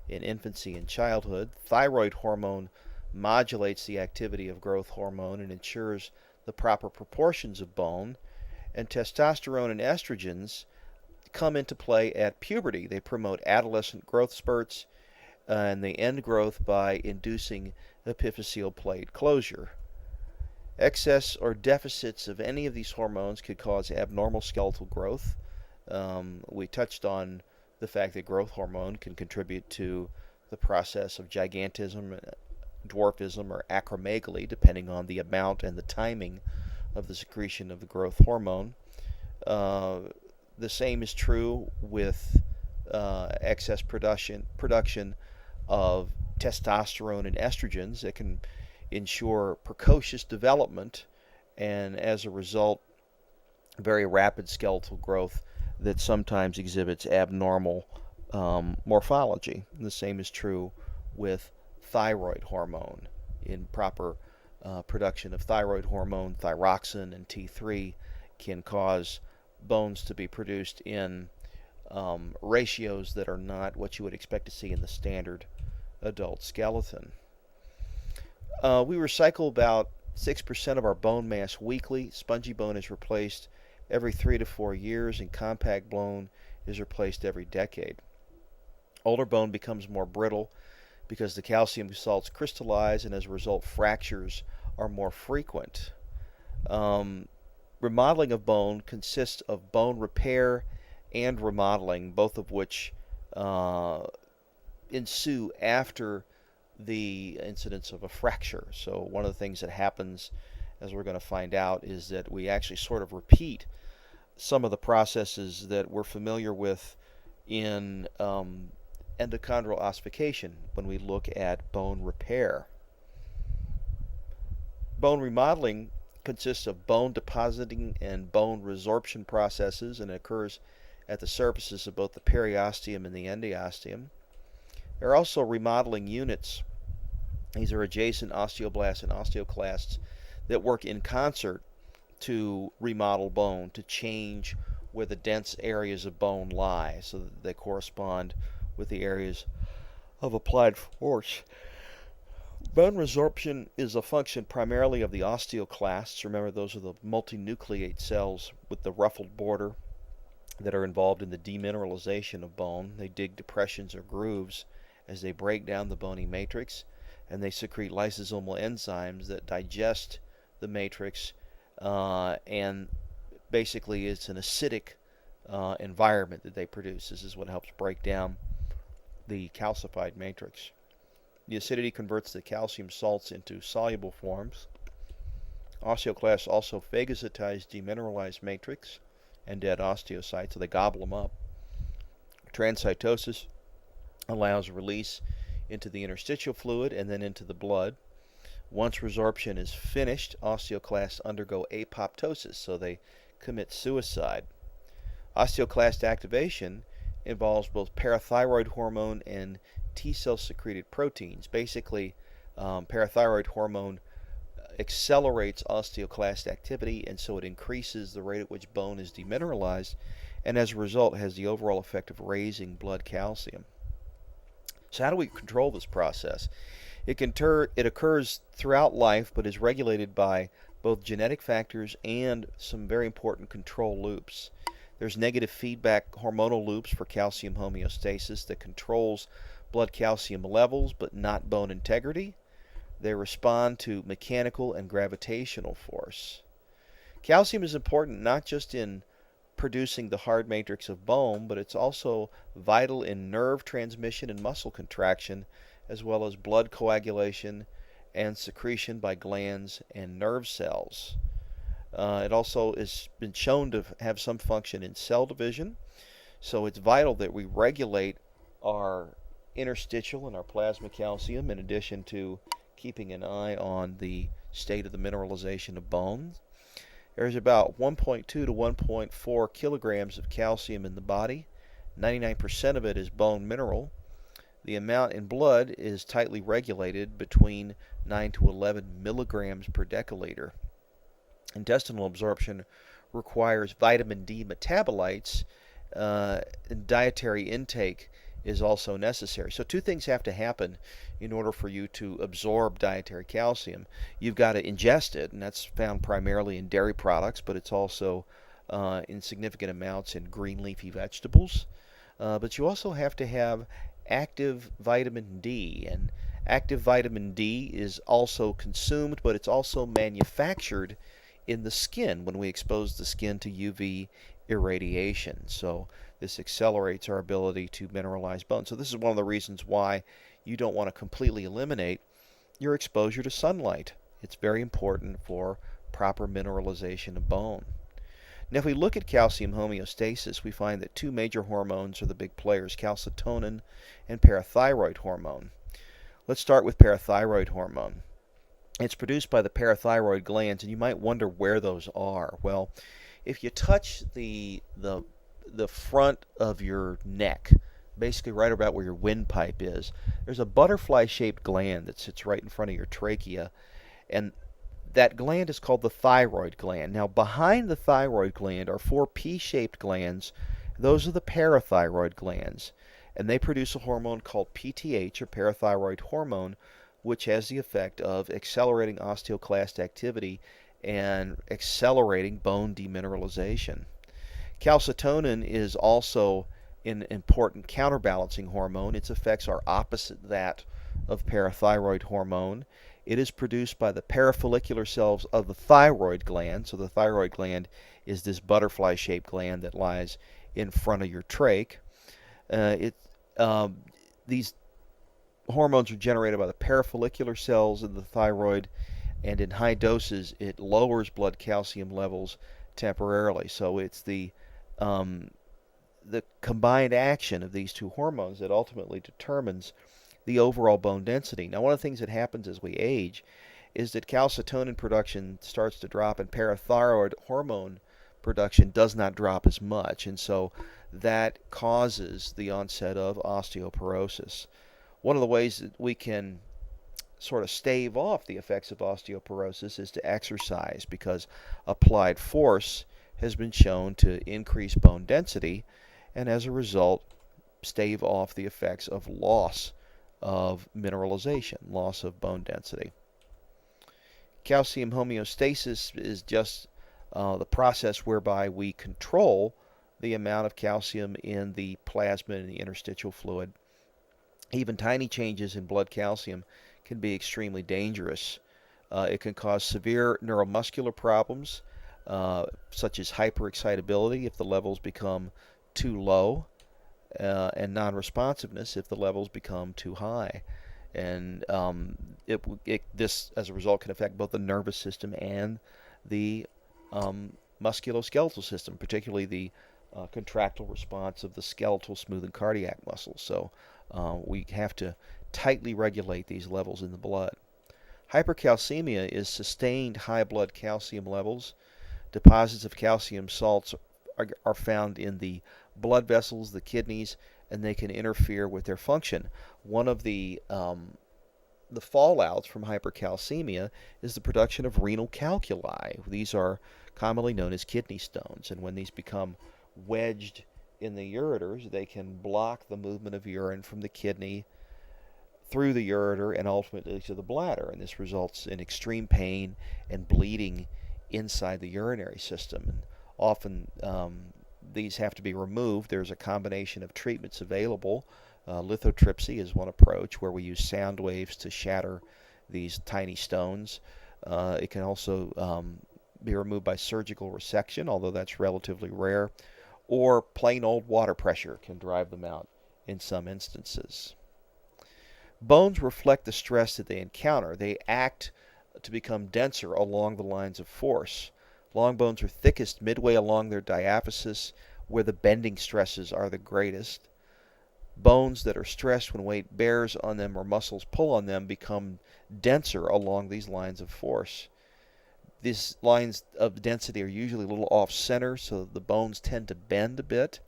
in infancy and childhood. Thyroid hormone modulates the activity of growth hormone and ensures the proper proportions of bone. And testosterone and estrogens come into play at puberty. They promote adolescent growth spurts, and they end growth by inducing epiphyseal plate closure. Excess or deficits of any of these hormones could cause abnormal skeletal growth. We touched on the fact that growth hormone can contribute to the process of gigantism, dwarfism, or acromegaly, depending on the amount and the timing of the secretion of the growth hormone. The same is true with excess production of testosterone and estrogens that can ensure precocious development, and as a result, very rapid skeletal growth that sometimes exhibits abnormal morphology. And the same is true with thyroid hormone. Improper production of thyroid hormone, thyroxine, and T3 can cause bones to be produced in ratios that are not what you would expect to see in the standard adult skeleton. We recycle about 6% of our bone mass weekly. Spongy bone is replaced every 3 to 4 years, and compact bone is replaced every decade. Older bone becomes more brittle because the calcium salts crystallize, and as a result, fractures are more frequent. Remodeling of bone consists of bone repair and remodeling, both of which ensue after the incidence of a fracture. So one of the things that happens, as we're going to find out, is that we actually sort of repeat some of the processes that we're familiar with in endochondral ossification when we look at bone repair. Bone remodeling consists of bone depositing and bone resorption processes, and it occurs at the surfaces of both the periosteum and the endosteum. There are also remodeling units. These are adjacent osteoblasts and osteoclasts that work in concert to remodel bone, to change where the dense areas of bone lie so that they correspond with the areas of applied force. Bone resorption is a function primarily of the osteoclasts. Remember, those are the multinucleate cells with the ruffled border that are involved in the demineralization of bone. They dig depressions or grooves as they break down the bony matrix, and they secrete lysosomal enzymes that digest the matrix, and basically it's an acidic environment that they produce. This is what helps break down the calcified matrix. The acidity converts the calcium salts into soluble forms. Osteoclasts also phagocytize demineralized matrix and dead osteocytes, so they gobble them up. Transcytosis allows release into the interstitial fluid and then into the blood. Once resorption is finished, osteoclasts undergo apoptosis, so they commit suicide. Osteoclast activation involves both parathyroid hormone and T-cell secreted proteins. Basically, parathyroid hormone accelerates osteoclast activity, and so it increases the rate at which bone is demineralized, and as a result has the overall effect of raising blood calcium. So how do we control this process? It occurs throughout life, but is regulated by both genetic factors and some very important control loops. There's negative feedback hormonal loops for calcium homeostasis that controls blood calcium levels but not bone integrity. They respond to mechanical and gravitational force. Calcium is important not just in producing the hard matrix of bone, but it's also vital in nerve transmission and muscle contraction, as well as blood coagulation and secretion by glands and nerve cells. It also has been shown to have some function in cell division, so it's vital that we regulate our interstitial and our plasma calcium in addition to keeping an eye on the state of the mineralization of bone. There's about 1.2 to 1.4 kilograms of calcium in the body. 99% of it is bone mineral. The amount in blood is tightly regulated between 9 to 11 milligrams per deciliter. Intestinal absorption requires vitamin D metabolites, and dietary intake is also necessary. So two things have to happen in order for you to absorb dietary calcium. You've got to ingest it, and that's found primarily in dairy products, but it's also in significant amounts in green leafy vegetables. But you also have to have active vitamin D, and active vitamin D is also consumed, but it's also manufactured in the skin when we expose the skin to UV irradiation. So this accelerates our ability to mineralize bone. So this is one of the reasons why you don't want to completely eliminate your exposure to sunlight. It's very important for proper mineralization of bone. Now if we look at calcium homeostasis, we find that two major hormones are the big players, calcitonin and parathyroid hormone. Let's start with parathyroid hormone. It's produced by the parathyroid glands, and you might wonder where those are. Well, if you touch the front of your neck, basically right about where your windpipe is, there's a butterfly-shaped gland that sits right in front of your trachea, and that gland is called the thyroid gland. Now, behind the thyroid gland are four P-shaped glands. Those are the parathyroid glands, and they produce a hormone called PTH, or parathyroid hormone, which has the effect of accelerating osteoclast activity and accelerating bone demineralization. Calcitonin is also an important counterbalancing hormone. Its effects are opposite that of parathyroid hormone. It is produced by the parafollicular cells of the thyroid gland. So the thyroid gland is this butterfly-shaped gland that lies in front of your trach. These hormones are generated by the parafollicular cells of the thyroid, and in high doses it lowers blood calcium levels temporarily. So it's the combined action of these two hormones that ultimately determines the overall bone density. Now, one of the things that happens as we age is that calcitonin production starts to drop and parathyroid hormone production does not drop as much, and so that causes the onset of osteoporosis. One of the ways that we can sort of stave off the effects of osteoporosis is to exercise, because applied force has been shown to increase bone density and as a result stave off the effects of loss of mineralization, loss of bone density. Calcium homeostasis is just the process whereby we control the amount of calcium in the plasma and the interstitial fluid. Even tiny changes in blood calcium can be extremely dangerous. It can cause severe neuromuscular problems, such as hyperexcitability if the levels become too low, and non-responsiveness if the levels become too high. And this, as a result, can affect both the nervous system and the musculoskeletal system, particularly the contractile response of the skeletal, smooth, and cardiac muscles. So we have to tightly regulate these levels in the blood. Hypercalcemia is sustained high blood calcium levels. Deposits of calcium salts are found in the blood vessels, the kidneys, and they can interfere with their function. One of the fallouts from hypercalcemia is the production of renal calculi. These are commonly known as kidney stones, and when these become wedged in the ureters, they can block the movement of urine from the kidney through the ureter and ultimately to the bladder, and this results in extreme pain and bleeding inside the urinary system. And often these have to be removed. There's a combination of treatments available. Lithotripsy is one approach where we use sound waves to shatter these tiny stones. It can also be removed by surgical resection, although that's relatively rare, or plain old water pressure can drive them out in some instances. Bones reflect the stress that they encounter. They act to become denser along the lines of force. Long bones are thickest midway along their diaphysis, where the bending stresses are the greatest. Bones that are stressed when weight bears on them or muscles pull on them become denser along these lines of force. These lines of density are usually a little off center, so the bones tend to bend a bit.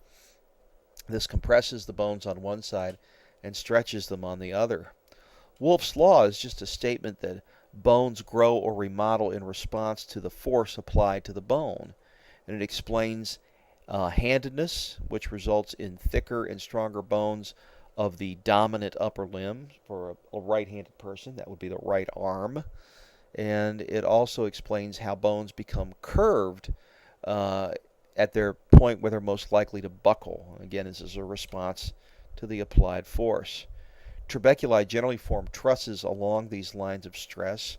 This compresses the bones on one side and stretches them on the other. Wolff's law is just a statement that bones grow or remodel in response to the force applied to the bone, and it explains handedness, which results in thicker and stronger bones of the dominant upper limb. For a right-handed person, that would be the right arm. And it also explains how bones become curved at their point where they're most likely to buckle. Again, this is a response to the applied force. Trabeculi generally form trusses along these lines of stress.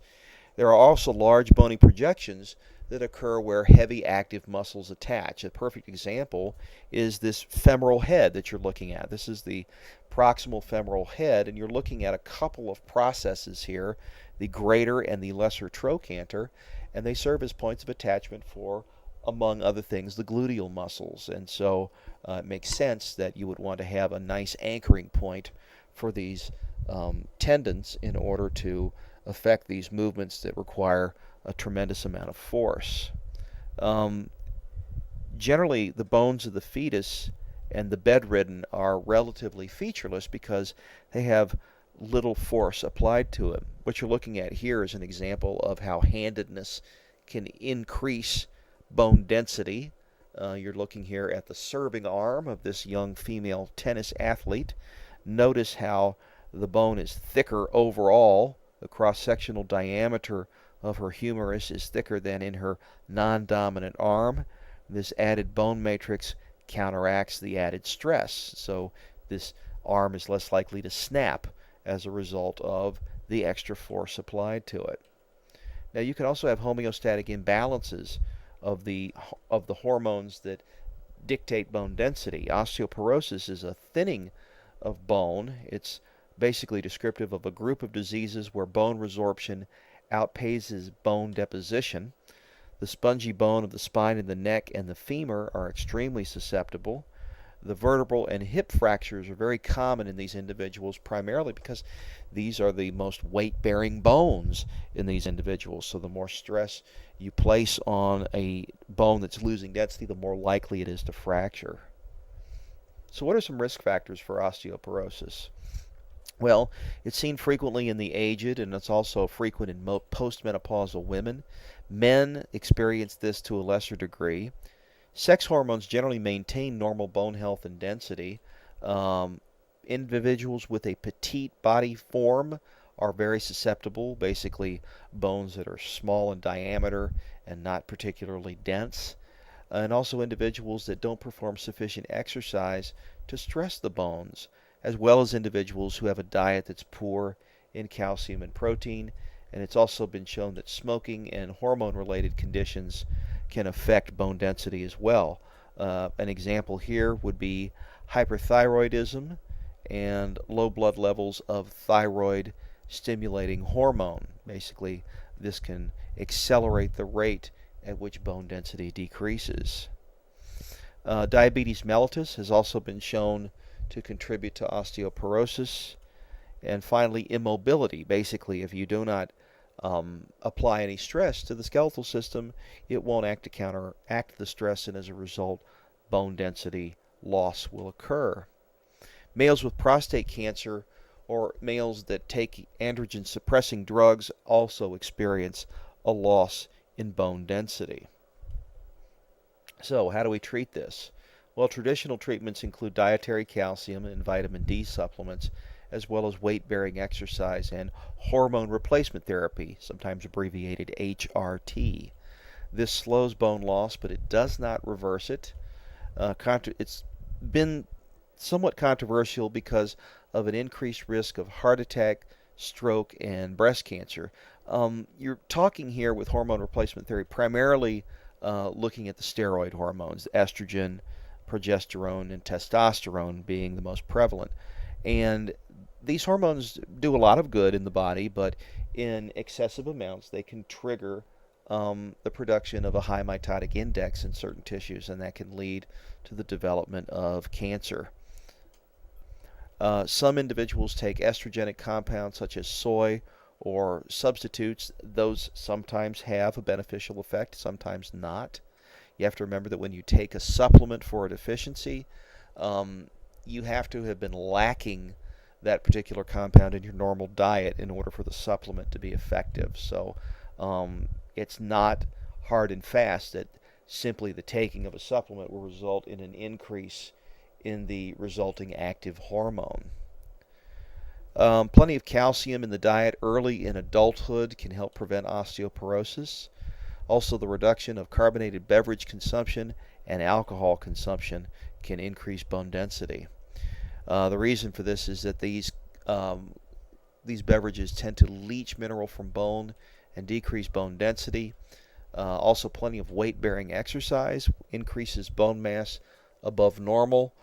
There are also large bony projections that occur where heavy active muscles attach. A perfect example is this femoral head that you're looking at. This is the proximal femoral head, and you're looking at a couple of processes here, the greater and the lesser trochanter, and they serve as points of attachment for, among other things, the gluteal muscles. And so it makes sense that you would want to have a nice anchoring point for these tendons in order to affect these movements that require a tremendous amount of force. Generally, the bones of the fetus and the bedridden are relatively featureless because they have little force applied to it. What you're looking at here is an example of how handedness can increase bone density. You're looking here at the serving arm of this young female tennis athlete. Notice how the bone is thicker overall. The cross-sectional diameter of her humerus is thicker than in her non-dominant arm. This added bone matrix counteracts the added stress, so this arm is less likely to snap as a result of the extra force applied to it. Now, you can also have homeostatic imbalances of the hormones that dictate bone density. Osteoporosis is a thinning of bone. It's basically descriptive of a group of diseases where bone resorption outpaces bone deposition. The spongy bone of the spine and the neck and the femur are extremely susceptible. The vertebral and hip fractures are very common in these individuals, primarily because these are the most weight-bearing bones in these individuals. So the more stress you place on a bone that's losing density, the more likely it is to fracture. So what are some risk factors for osteoporosis? Well, it's seen frequently in the aged, and it's also frequent in postmenopausal women. Men experience this to a lesser degree. Sex hormones generally maintain normal bone health and density. Individuals with a petite body form are very susceptible, basically bones that are small in diameter and not particularly dense. And also individuals that don't perform sufficient exercise to stress the bones, as well as individuals who have a diet that's poor in calcium and protein. And it's also been shown that smoking and hormone-related conditions can affect bone density as well. An example here would be hyperthyroidism and low blood levels of thyroid-stimulating hormone. Basically, this can accelerate the rate at which bone density decreases. Diabetes mellitus has also been shown to contribute to osteoporosis. And finally, immobility. Basically, if you do not apply any stress to the skeletal system, it won't act to counteract the stress, and as a result, bone density loss will occur. Males with prostate cancer or males that take androgen suppressing drugs also experience a loss in bone density. So, how do we treat this? Well, traditional treatments include dietary calcium and vitamin D supplements, as well as weight-bearing exercise and hormone replacement therapy, sometimes abbreviated HRT. This slows bone loss, but it does not reverse it. It's been somewhat controversial because of an increased risk of heart attack, stroke, and breast cancer. You're talking here with hormone replacement therapy primarily looking at the steroid hormones, estrogen, progesterone, and testosterone being the most prevalent. And these hormones do a lot of good in the body, but in excessive amounts, they can trigger the production of a high mitotic index in certain tissues, and that can lead to the development of cancer. Some individuals take estrogenic compounds such as soy or substitutes. Those sometimes have a beneficial effect, sometimes not. You have to remember that when you take a supplement for a deficiency, you have to have been lacking that particular compound in your normal diet in order for the supplement to be effective. So it's not hard and fast that simply the taking of a supplement will result in an increase in the resulting active hormone. Plenty of calcium in the diet early in adulthood can help prevent osteoporosis. Also, the reduction of carbonated beverage consumption and alcohol consumption can increase bone density. The reason for this is that these beverages tend to leach mineral from bone and decrease bone density. Also, plenty of weight-bearing exercise increases bone mass above normal,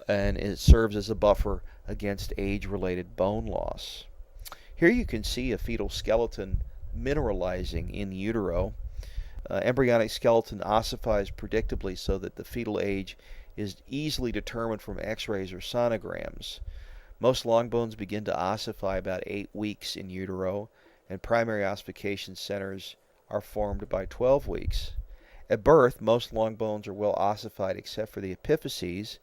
and it serves as a buffer against age-related bone loss. Here you can see a fetal skeleton mineralizing in utero. Embryonic skeleton ossifies predictably so that the fetal age is easily determined from x-rays or sonograms. Most long bones begin to ossify about 8 weeks in utero, and primary ossification centers are formed by 12 weeks. At birth, most long bones are well ossified except for the epiphyses,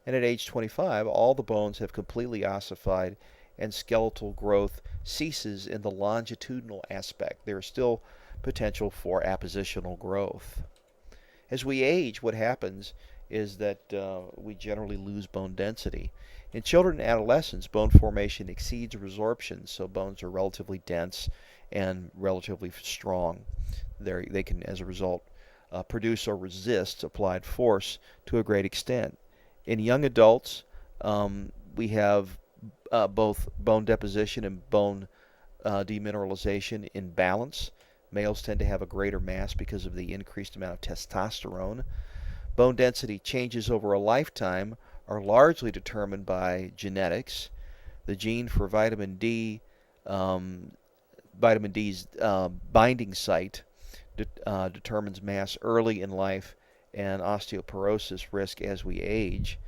and at age 25, all the bones have completely ossified and skeletal growth ceases in the longitudinal aspect. There is still potential for appositional growth. As we age, what happens is that we generally lose bone density. In children and adolescents, bone formation exceeds resorption, so bones are relatively dense and relatively strong. They can, as a result, produce or resist applied force to a great extent. In young adults, we have both bone deposition and bone demineralization in balance. Males tend to have a greater mass because of the increased amount of testosterone. Bone density changes over a lifetime are largely determined by genetics. The gene for vitamin D, vitamin D's binding site determines mass early in life and osteoporosis risk as we age.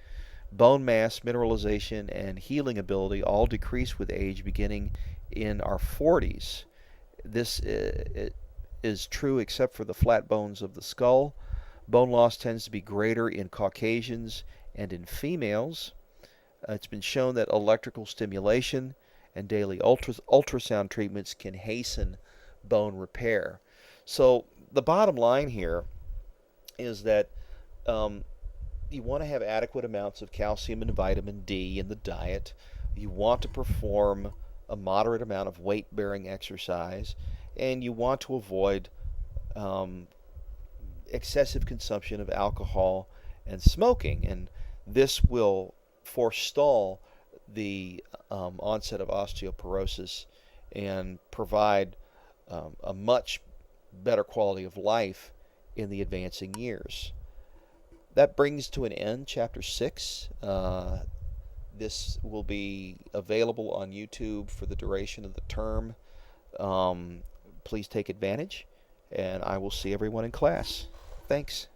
Bone mass, mineralization, and healing ability all decrease with age beginning in our 40s. This is true except for the flat bones of the skull. Bone loss tends to be greater in Caucasians and in females. It's been shown that electrical stimulation and daily ultrasound treatments can hasten bone repair. So the bottom line here is that you want to have adequate amounts of calcium and vitamin D in the diet. You want to perform a moderate amount of weight-bearing exercise, and you want to avoid excessive consumption of alcohol and smoking. And this will forestall the onset of osteoporosis and provide a much better quality of life in the advancing years. That brings to an end Chapter 6. This will be available on YouTube for the duration of the term. Please take advantage, and I will see everyone in class. Thanks.